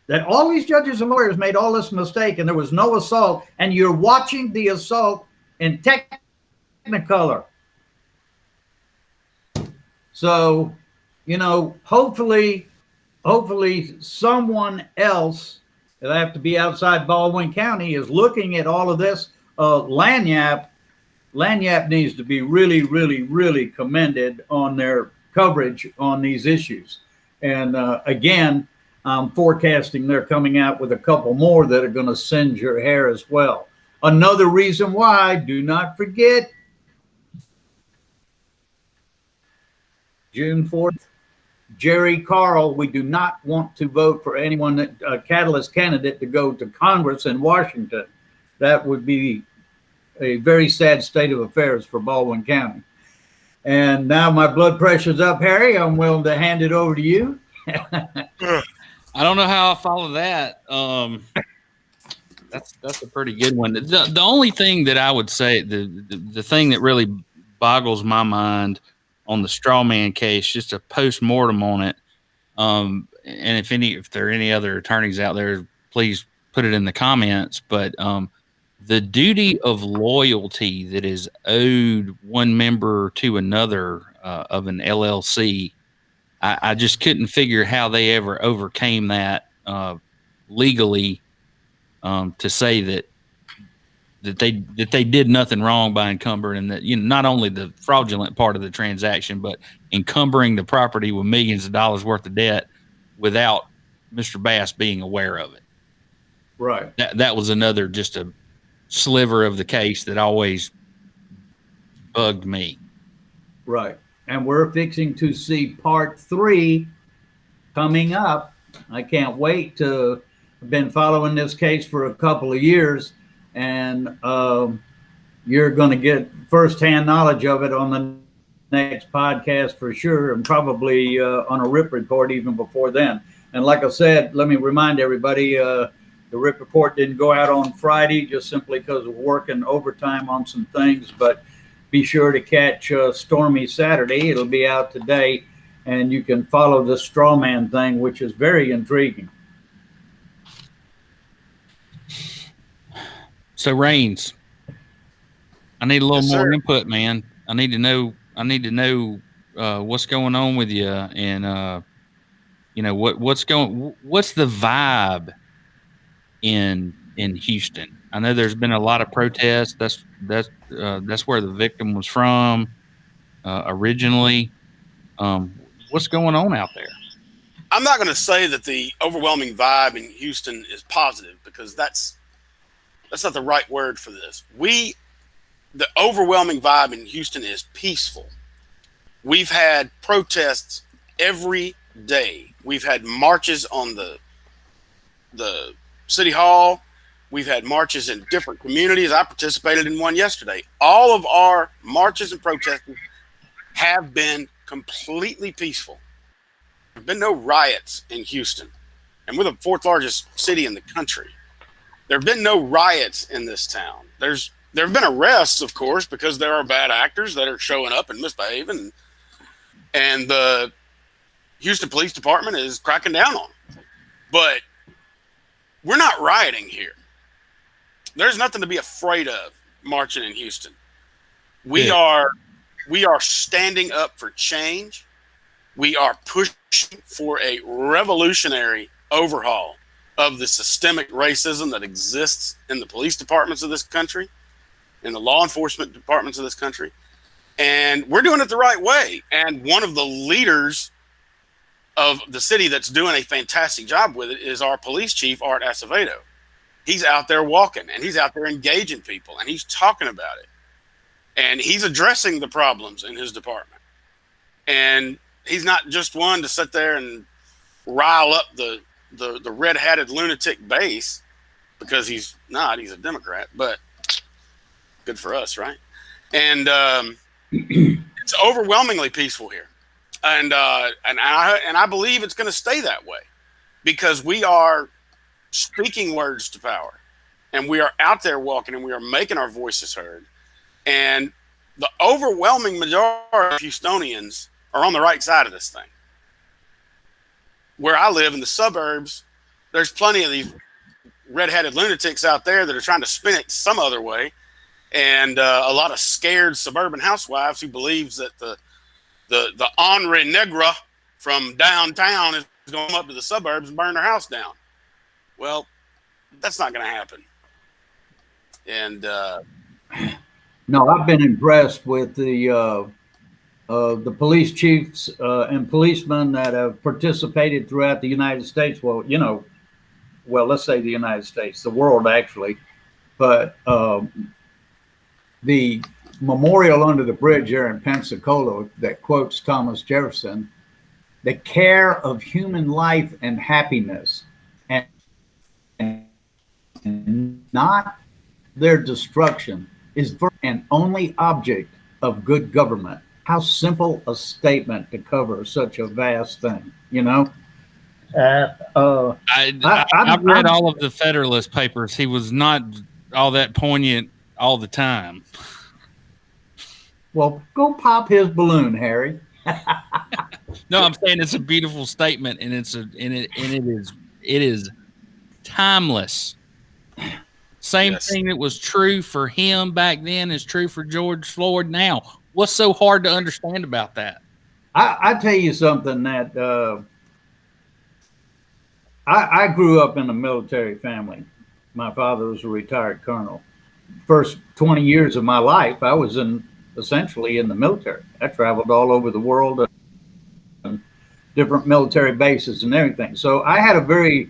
C: that all these judges and lawyers made all this mistake and there was no assault, and you're watching the assault in Technicolor. So, you know, hopefully someone else, it'll have to be outside Baldwin County, is looking at all of this. Lagniappe needs to be really, really, really commended on their coverage on these issues. And again, I'm forecasting they're coming out with a couple more that are going to singe your hair as well. Another reason why, do not forget, June 4th, Jerry Carl, we do not want to vote for anyone that Catalyst candidate to go to Congress in Washington. That would be a very sad state of affairs for Baldwin County. And now my blood pressure's up, Harry. I'm willing to hand it over to you.
B: I don't know how I follow that. That's a pretty good one. The only thing that I would say, the thing that really boggles my mind on the straw man case, just a post-mortem on it. And if there are any other attorneys out there, please put it in the comments. But the duty of loyalty that is owed one member to another of an LLC, I just couldn't figure how they ever overcame that legally, to say that they did nothing wrong by encumbering, and that, you know, not only the fraudulent part of the transaction, but encumbering the property with millions of dollars worth of debt without Mr. Bass being aware of it.
C: Right.
B: That was another, just a sliver of the case that always bugged me.
C: Right. And we're fixing to see part 3 coming up. I can't wait to. I've been following this case for a couple of years, and you're going to get firsthand knowledge of it on the next podcast for sure, and probably on a RIP report even before then. And like I said, let me remind everybody, the RIP report didn't go out on Friday just simply because of working overtime on some things, but be sure to catch Stormy Saturday. It'll be out today, and you can follow the straw man thing, which is very intriguing.
B: So Raines, I need a little
D: Yes,
B: more
D: sir.
B: input, man. I need to know what's going on with you, and what's the vibe in in Houston? I know there's been a lot of protests. That's where the victim was from originally. What's going on out there?
D: I'm not going to say that the overwhelming vibe in Houston is positive, because that's not the right word for this. The overwhelming vibe in Houston is peaceful. We've had protests every day. We've had marches on the city hall. We've had marches in different communities. I participated in one yesterday. All of our marches and protests have been completely peaceful. There have been no riots in Houston, and we're the 4th largest city in the country. There have been no riots in this town. There have been arrests, of course, because there are bad actors that are showing up and misbehaving, and the Houston Police Department is cracking down on them. But we're not rioting here. There's nothing to be afraid of marching in Houston. We are standing up for change. We are pushing for a revolutionary overhaul of the systemic racism that exists in the police departments of this country, in the law enforcement departments of this country. And we're doing it the right way. And one of the leaders of the city that's doing a fantastic job with it is our police chief, Art Acevedo. He's out there walking, and he's out there engaging people, and he's talking about it. And he's addressing the problems in his department. And he's not just one to sit there and rile up the red-hatted lunatic base, because he's not. He's a Democrat, but good for us, right? And it's overwhelmingly peaceful here. And I believe it's going to stay that way, because we are speaking words to power, and we are out there walking, and we are making our voices heard. And the overwhelming majority of Houstonians are on the right side of this thing. Where I live in the suburbs, there's plenty of these red-headed lunatics out there that are trying to spin it some other way, and a lot of scared suburban housewives who believes that the Henri Negra from downtown is going to come up to the suburbs and burn their house down. Well, that's not going to happen. And
C: no, I've been impressed with the police chiefs and policemen that have participated throughout the United States. Well, let's say the United States, the world actually. But the memorial under the bridge here in Pensacola that quotes Thomas Jefferson, the care of human life and happiness, and not their destruction, is the and only object of good government. How simple a statement to cover such a vast thing,
B: I've read all of the Federalist Papers. He was not all that poignant all the time.
C: Well, go pop his balloon, Harry.
B: No, I'm saying it's a beautiful statement, and it is timeless. Same thing that was true for him back then is true for George Floyd now. What's so hard to understand about that?
C: I tell you something that I grew up in a military family. My father was a retired colonel. First 20 years of my life, I was essentially in the military. I traveled all over the world, and different military bases and everything. So I had a very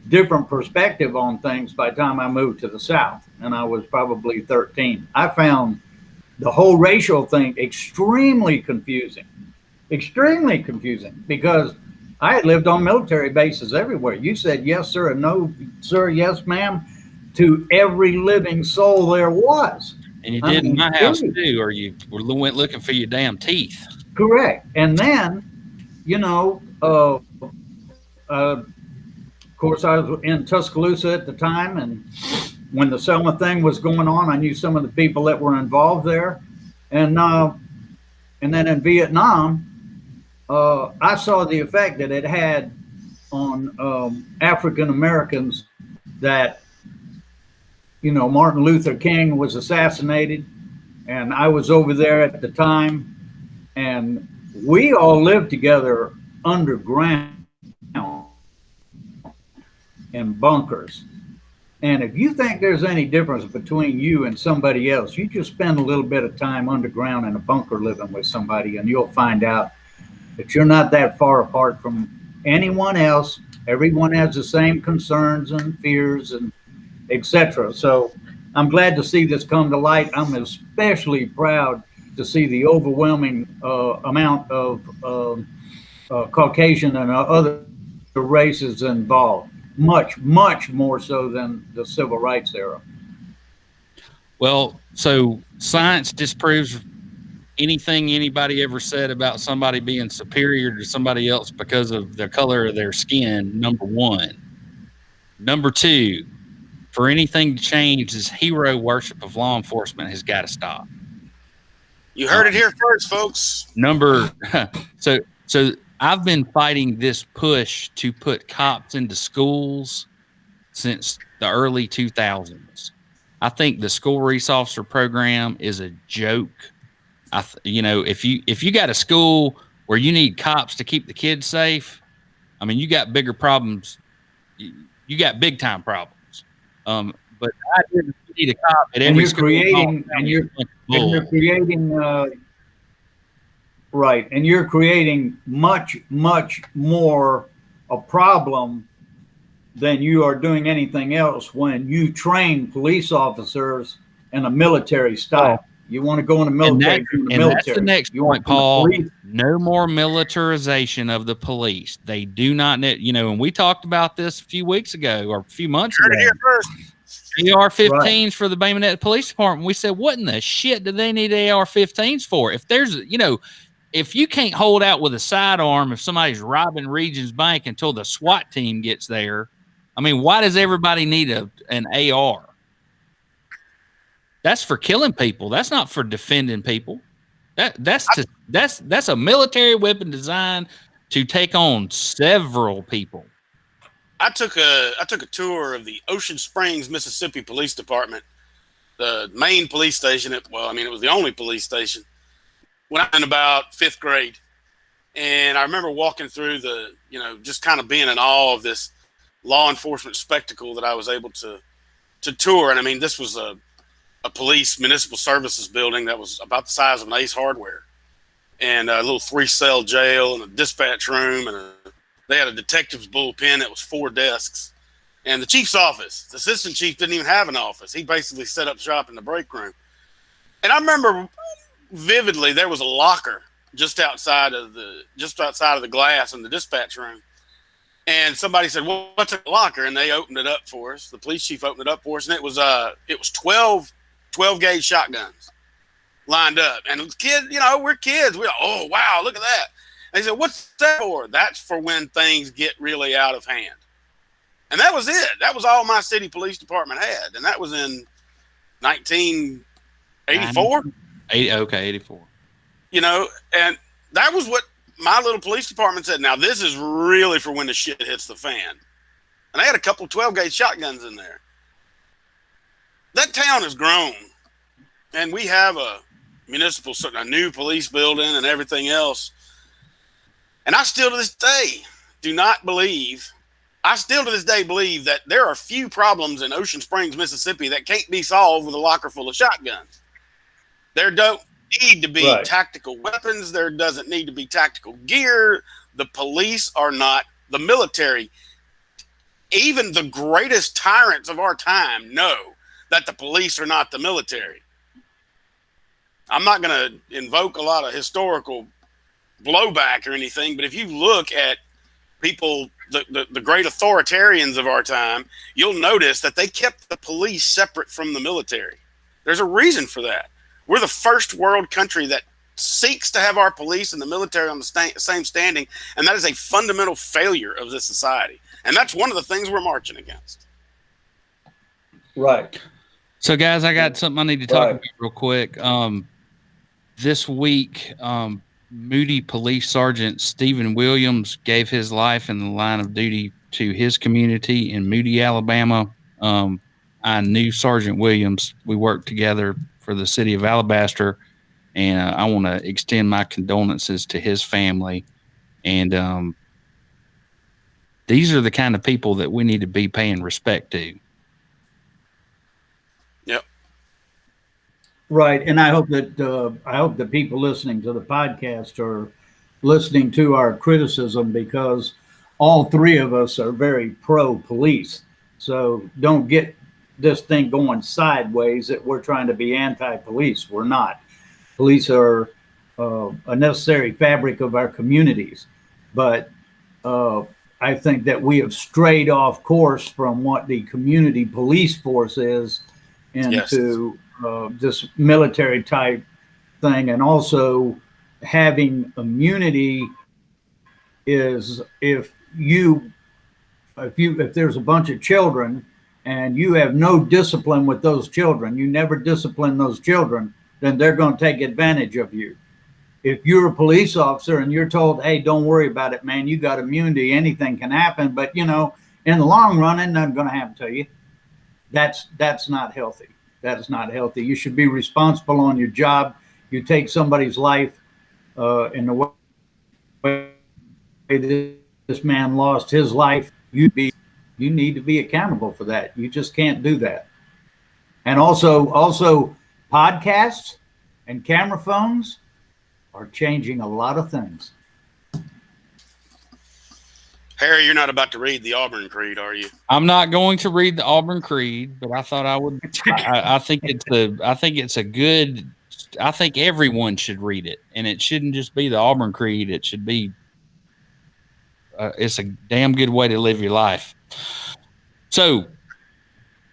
C: different perspective on things by the time I moved to the South, and I was probably 13. I found the whole racial thing extremely confusing, because I had lived on military bases everywhere. You said yes, sir, and no, sir, yes, ma'am, to every living soul there was.
B: And you did in my house too, or you went looking for your damn teeth.
C: Correct. And then, of course, I was in Tuscaloosa at the time, and when the Selma thing was going on, I knew some of the people that were involved there. And then in Vietnam, I saw the effect that it had on African Americans, that Martin Luther King was assassinated, and I was over there at the time, and we all lived together underground in bunkers. And if you think there's any difference between you and somebody else, you just spend a little bit of time underground in a bunker living with somebody, and you'll find out that you're not that far apart from anyone else. Everyone has the same concerns and fears and etc. So I'm glad to see this come to light. I'm especially proud to see the overwhelming amount of Caucasian and other races involved. Much more so than the civil rights era.
B: Well, so science disproves anything anybody ever said about somebody being superior to somebody else because of the color of their skin, number one. Number two, for anything to change, this hero worship of law enforcement has got to stop.
D: You heard it here first, folks.
B: So I've been fighting this push to put cops into schools since the early 2000s. I think the school resource officer program is a joke. If you got a school where you need cops to keep the kids safe, I mean, you got bigger problems. You got big time problems. But I didn't need a cop at every school.
C: Right, and you're creating much more a problem than you are doing anything else when you train police officers in a military style. You want to go in the military,
B: that's the next point, Paul. No more militarization of the police. They do not need, and we talked about this a few weeks ago or a few months ago.
D: Here first.
B: AR-15s for the Bayonetta Police Department. We said, what in the shit do they need AR-15s for? If there's, if you can't hold out with a sidearm if somebody's robbing Regions Bank until the SWAT team gets there, I mean, why does everybody need an AR? That's for killing people. That's not for defending people. That's a military weapon designed to take on several people.
D: I took a tour of the Ocean Springs, Mississippi Police Department, the main police station. It was the only police station when I was in about 5th grade. And I remember walking through just kind of being in awe of this law enforcement spectacle that I was able to tour. And I mean, this was a police municipal services building that was about the size of an Ace Hardware, and a little 3-cell jail and a dispatch room, and they had a detective's bullpen that was 4 desks, and the chief's office. The assistant chief didn't even have an office. He basically set up shop in the break room. And I remember vividly there was a locker just outside of the glass in the dispatch room. And somebody said, "Well, what's in the locker?" And they opened it up for us. The police chief opened it up for us, and it was 12 gauge shotguns lined up. And kids, we're kids. We're like, "Oh, wow, look at that." And he said, "What's that for?" "That's for when things get really out of hand." And that was it. That was all my city police department had. And that was in 1984.
B: 84.
D: And that was what my little police department said. Now, this is really for when the shit hits the fan. And they had a couple 12 gauge shotguns in there. That town has grown, and we have a new police building and everything else. And I still to this day believe that there are few problems in Ocean Springs, Mississippi that can't be solved with a locker full of shotguns. There don't need to be tactical weapons. There doesn't need to be tactical gear. The police are not the military. Even the greatest tyrants of our time know that the police are not the military. I'm not going to invoke a lot of historical blowback or anything, but if you look at people, the great authoritarians of our time, you'll notice that they kept the police separate from the military. There's a reason for that. We're the first world country that seeks to have our police and the military on the same standing, and that is a fundamental failure of this society. And that's one of the things we're marching against.
C: Right.
B: So, guys, I got something I need to talk about real quick. This week, Moody Police Sgt. Stephen Williams gave his life in the line of duty to his community in Moody, Alabama. I knew Sergeant Williams. We worked together for the City of Alabaster, and I want to extend my condolences to his family. And these are the kind of people that we need to be paying respect to.
C: Right, and I hope that people listening to the podcast are listening to our criticism, because all three of us are very pro police. So don't get this thing going sideways that we're trying to be anti-police. We're not. Police are a necessary fabric of our communities, but I think that we have strayed off course from what the community police force is into this military type thing. And also having immunity is if there's a bunch of children and you have no discipline with those children, you never discipline those children, then they're going to take advantage of you. If you're a police officer and you're told, hey, don't worry about it, man, you got immunity, anything can happen, but in the long run, ain't nothing going to happen to you. That's not healthy. That is not healthy. You should be responsible on your job. You take somebody's life in the way this man lost his life, you need to be accountable for that. You just can't do that. And also podcasts and camera phones are changing a lot of things.
D: Harry, you're not about to read the Auburn Creed, are you?
B: I'm not going to read the Auburn Creed, but I thought I would. I think it's a good. I think everyone should read it, and it shouldn't just be the Auburn Creed. It should be. It's a damn good way to live your life. So,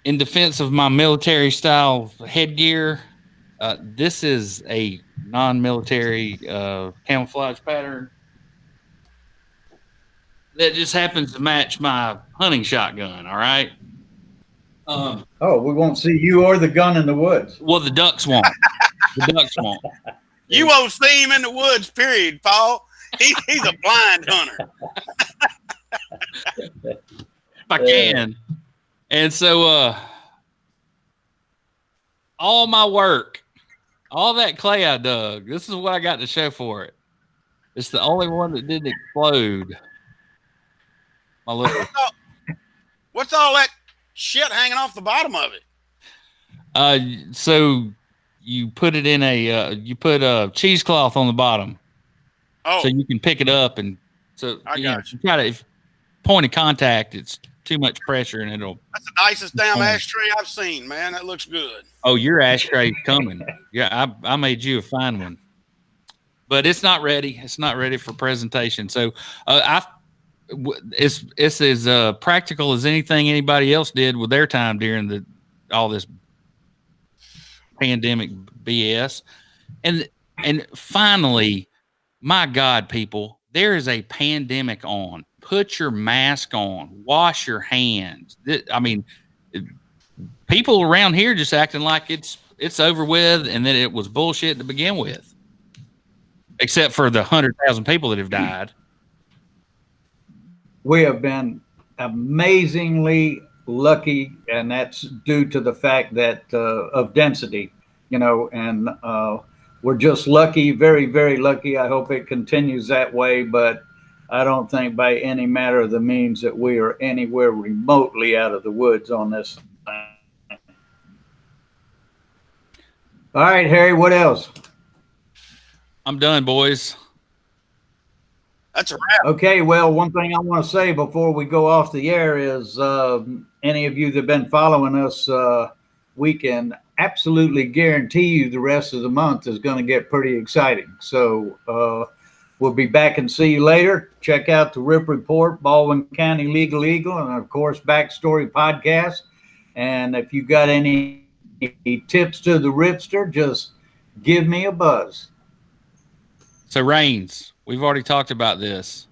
B: in defense of my military style headgear, this is a non-military camouflage pattern that just happens to match my hunting shotgun. All right.
C: We won't see you or the gun in the woods.
B: Well, the ducks won't. The ducks won't.
D: You won't see him in the woods, period, Paul. He's a blind hunter.
B: If I can. And so all my work, all that clay I dug, this is what I got to show for it. It's the only one that didn't explode.
D: What's all that shit hanging off the bottom of it?
B: So you put it in you put a cheesecloth on the bottom.
D: Oh,
B: so you can pick it up, and so you try to, if point of contact, it's too much pressure and it'll.
D: That's the nicest damn ashtray I've seen, man. That looks good.
B: Oh, your ashtray's coming. Yeah, I made you a fine one, but it's not ready. It's not ready for presentation. So it's as practical as anything anybody else did with their time during all this pandemic BS, and finally. My God, people, there is a pandemic on. Put your mask on. Wash your hands. I mean, people around here just acting like it's over with and that it was bullshit to begin with, except for the 100,000 people that have died.
C: We have been amazingly lucky, and that's due to the fact that of density, and we're just lucky, very, very lucky. I hope it continues that way, but I don't think by any matter of the means that we are anywhere remotely out of the woods on this thing. All right, Harry, what else?
B: I'm done, boys.
D: That's a wrap.
C: Okay, well, one thing I want to say before we go off the air is any of you that have been following us, we can absolutely guarantee you the rest of the month is going to get pretty exciting. So we'll be back and see you later. Check out the RIP Report, Baldwin County Legal Eagle, and of course, Backstory Podcast. And if you got any tips to the Ripster, just give me a buzz.
B: So, Rains, we've already talked about this.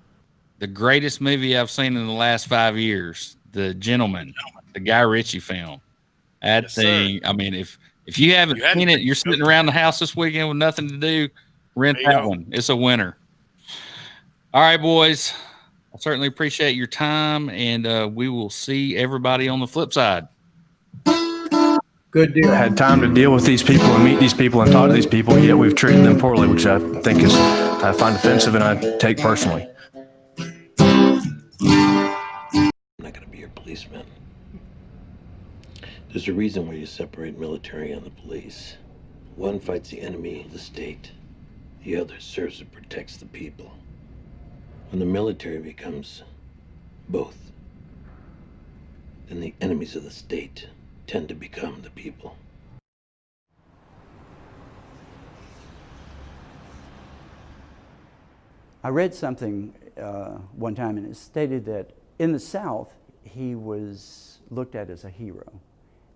B: The greatest movie I've seen in the last 5 years, The Gentleman, the Guy Ritchie film. That thing, I mean, if you haven't seen it, you're sitting around the house this weekend with nothing to do, rent that one. It's a winner. All right, boys. I certainly appreciate your time, and we will see everybody on the flip side.
C: Good deal.
H: I had time to deal with these people and meet these people and talk to these people, yet we've treated them poorly, which I think I find offensive and I take personally.
I: I'm not going to be your policeman. There's a reason why you separate military and the police. One fights the enemy of the state. The other serves and protects the people. When the military becomes both, then the enemies of the state tend to become the people.
J: I read something one time, and it stated that in the South, he was looked at as a hero.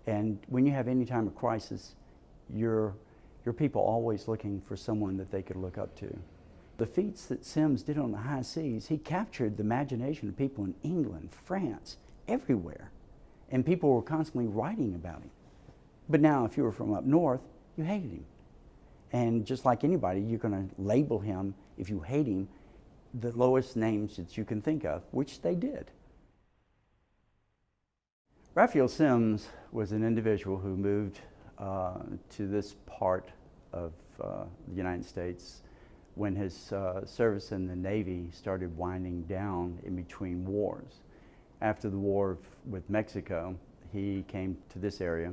J: And when you have any time of crisis, your people always looking for someone that they could look up to. The feats that Semmes did on the high seas, he captured the imagination of people in England, France, everywhere. And people were constantly writing about him. But now, if you were from up north, you hated him. And just like anybody, you're going to label him, if you hate him, the lowest names that you can think of, which they did. Raphael Semmes was an individual who moved to this part of the United States when his service in the Navy started winding down in between wars. After the war with Mexico, he came to this area,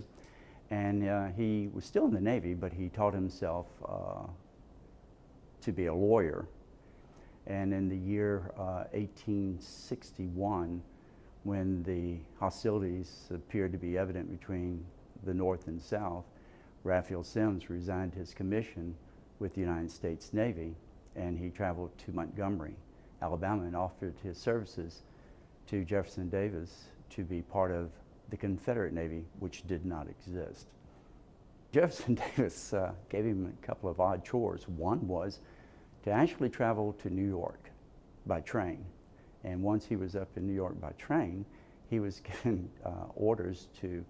J: and he was still in the Navy, but he taught himself to be a lawyer. And in the year 1861, when the hostilities appeared to be evident between the North and South, Raphael Semmes resigned his commission with the United States Navy, and he traveled to Montgomery, Alabama, and offered his services to Jefferson Davis to be part of the Confederate Navy, which did not exist. Jefferson Davis gave him a couple of odd chores. One was to actually travel to New York by train. And once he was up in New York by train, he was given orders to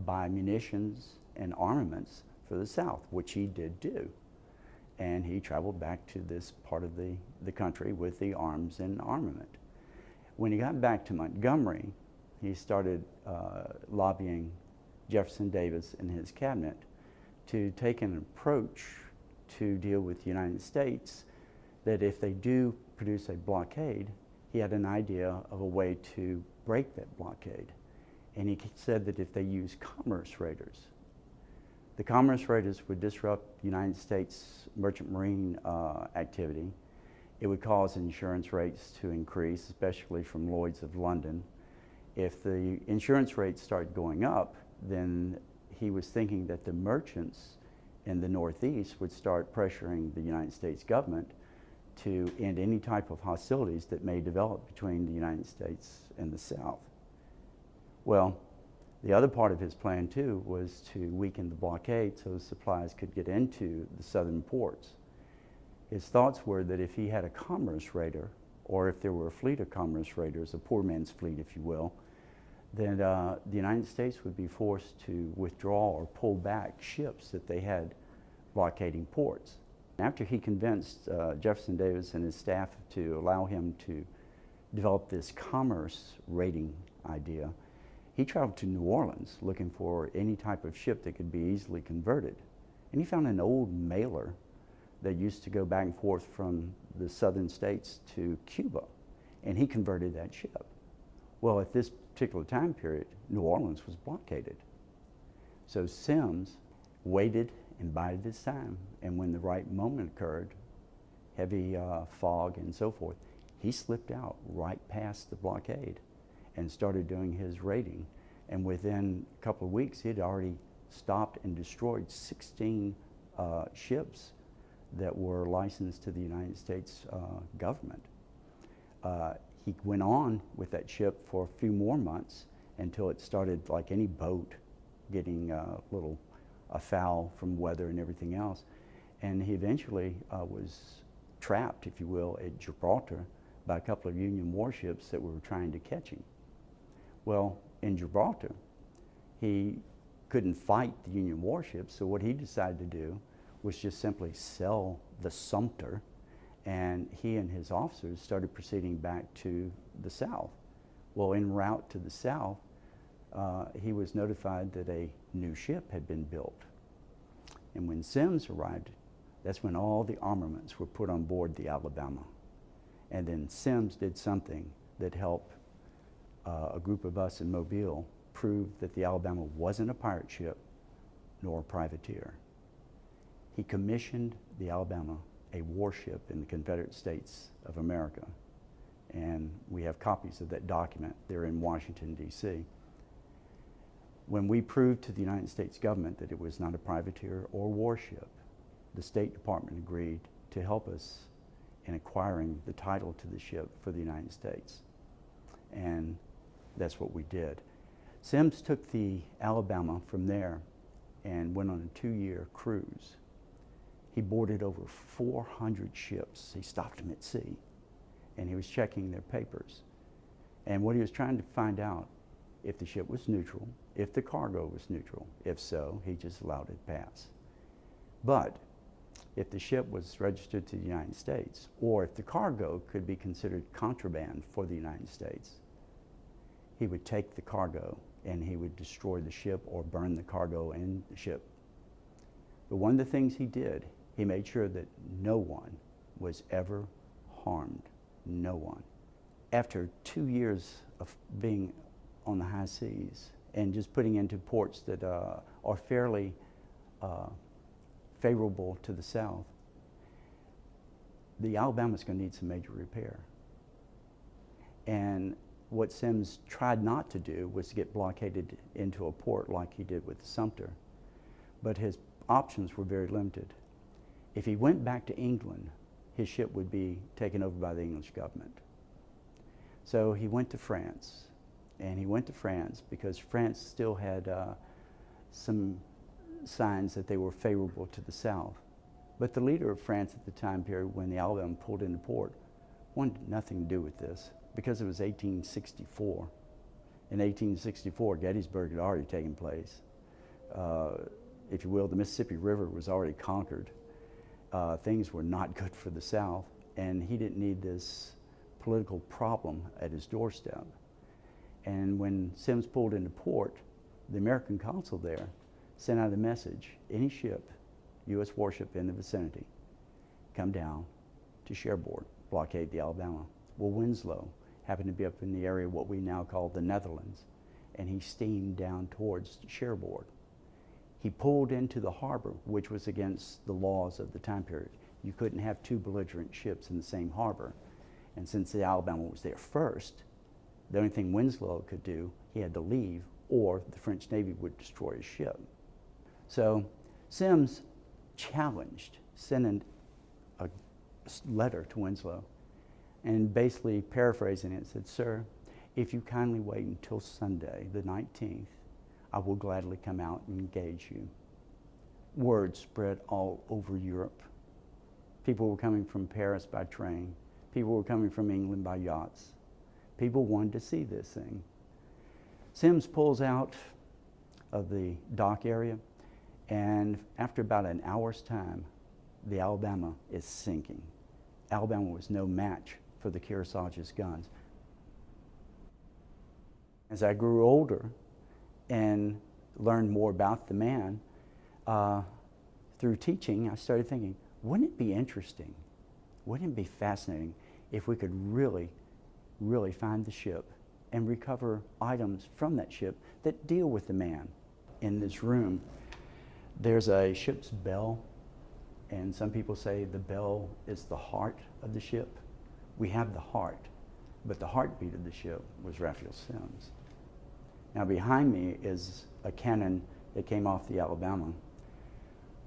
J: buy munitions and armaments for the South, which he did do. And he traveled back to this part of the country with the arms and armament. When he got back to Montgomery, he started lobbying Jefferson Davis and his cabinet to take an approach to deal with the United States that if they do produce a blockade, he had an idea of a way to break that blockade. And he said that if they use commerce raiders, the commerce raiders would disrupt the United States merchant marine activity. It would cause insurance rates to increase, especially from Lloyd's of London. If the insurance rates start going up, then he was thinking that the merchants in the Northeast would start pressuring the United States government to end any type of hostilities that may develop between the United States and the South. Well, the other part of his plan too was to weaken the blockade so supplies could get into the southern ports. His thoughts were that if he had a commerce raider, or if there were a fleet of commerce raiders, a poor man's fleet if you will, then the United States would be forced to withdraw or pull back ships that they had blockading ports. After he convinced Jefferson Davis and his staff to allow him to develop this commerce raiding idea, he traveled to New Orleans looking for any type of ship that could be easily converted. And he found an old mailer that used to go back and forth from the southern states to Cuba, and he converted that ship. Well, at this particular time period, New Orleans was blockaded. So Semmes waited and bided his time, and when the right moment occurred, heavy fog and so forth, he slipped out right past the blockade and started doing his raiding. And within a couple of weeks, he had already stopped and destroyed 16 ships that were licensed to the United States government. He went on with that ship for a few more months until it started, like any boat, getting a little afoul from weather and everything else. And he eventually was trapped, if you will, at Gibraltar by a couple of Union warships that were trying to catch him. Well, in Gibraltar, he couldn't fight the Union warships, so what he decided to do was just simply sell the Sumter, and he and his officers started proceeding back to the South. Well, en route to the South, he was notified that a new ship had been built. And when Semmes arrived, that's when all the armaments were put on board the Alabama. And then Semmes did something that helped a group of us in Mobile prove that the Alabama wasn't a pirate ship nor a privateer. he commissioned the Alabama, a warship in the Confederate States of America. And we have copies of that document. They're in Washington, D.C. When we proved to the United States government that it was not a privateer or warship, the State Department agreed to help us in acquiring the title to the ship for the United States. And that's what we did. Semmes took the Alabama from there and went on a 2-year cruise. He boarded over 400 ships. He stopped them at sea, and he was checking their papers. And what he was trying to find out, if the ship was neutral, if the cargo was neutral. If so, he just allowed it pass. But if the ship was registered to the United States, or if the cargo could be considered contraband for the United States, he would take the cargo and he would destroy the ship or burn the cargo in the ship. But one of the things he did, he made sure that no one was ever harmed. No one. After 2 years of being on the high seas and just putting into ports that are fairly favorable to the south, the Alabama's going to need some major repair. And what Semmes tried not to do was to get blockaded into a port like he did with the Sumter. But his options were very limited. If he went back to England, his ship would be taken over by the English government. So he went to France. And he went to France because France still had some signs that they were favorable to the south. But the leader of France at the time period when the Alabama pulled into port wanted nothing to do with this because it was 1864. In 1864, Gettysburg had already taken place. If you will, the Mississippi River was already conquered. Things were not good for the South, and he didn't need this political problem at his doorstep. And when Semmes pulled into port, the American consul there sent out a message: any ship, U.S. warship in the vicinity, come down to Cherbourg, blockade the Alabama. Well, Winslow happened to be up in the area what we now call the Netherlands, and he steamed down towards Cherbourg. He pulled into the harbor, which was against the laws of the time period. You couldn't have two belligerent ships in the same harbor. And since the Alabama was there first, the only thing Winslow could do, he had to leave, or the French Navy would destroy his ship. So Semmes challenged, sent a letter to Winslow, and basically paraphrasing it, said, "Sir, if you kindly wait until Sunday, the 19th, I will gladly come out and engage you." Word spread all over Europe. People were coming from Paris by train. People were coming from England by yachts. People wanted to see this thing. Semmes pulls out of the dock area, and after about an hour's time, the Alabama is sinking. Alabama was no match for the Kearsarge's guns. As I grew older and learned more about the man, through teaching, I started thinking, wouldn't it be interesting, wouldn't it be fascinating if we could really find the ship and recover items from that ship that deal with the man? In this room, there's a ship's bell, and some people say the bell is the heart of the ship. We have the heart, but the heartbeat of the ship was Raphael Semmes. Now behind me is a cannon that came off the Alabama.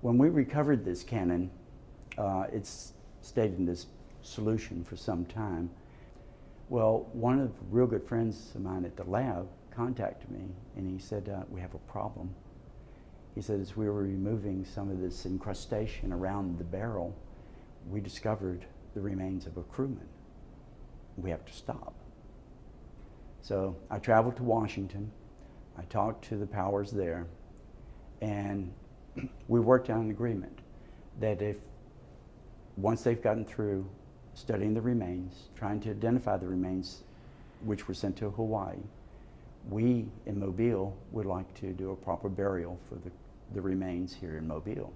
J: When we recovered this cannon, it's stayed in this solution for some time. Well, one of the real good friends of mine at the lab contacted me, and he said, we have a problem. He said, as we were removing some of this incrustation around the barrel, we discovered the remains of a crewman. We have to stop. So I traveled to Washington. I talked to the powers there, and we worked out an agreement that if, once they've gotten through studying the remains, trying to identify the remains which were sent to Hawaii, we in Mobile would like to do a proper burial for the remains here in Mobile.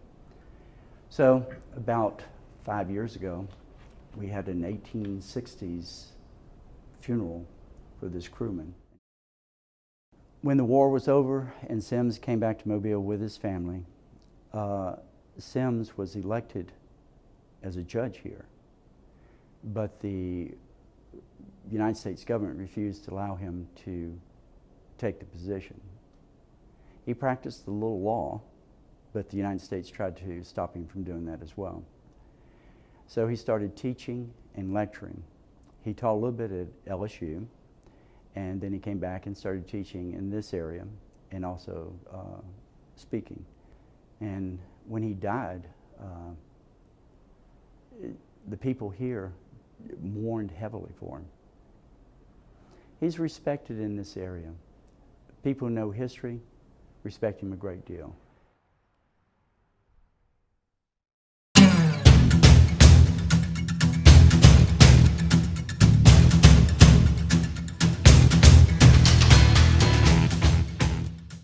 J: So about 5 years ago, we had an 1860s funeral for this crewman. When the war was over and Semmes came back to Mobile with his family, Semmes was elected as a judge here, but the United States government refused to allow him to take the position. He practiced the little law, but the United States tried to stop him from doing that as well. So he started teaching and lecturing. He taught a little bit at LSU, and then he came back and started teaching in this area and also speaking. And when he died, the people here mourned heavily for him. He's respected in this area. People who know history respect him a great deal.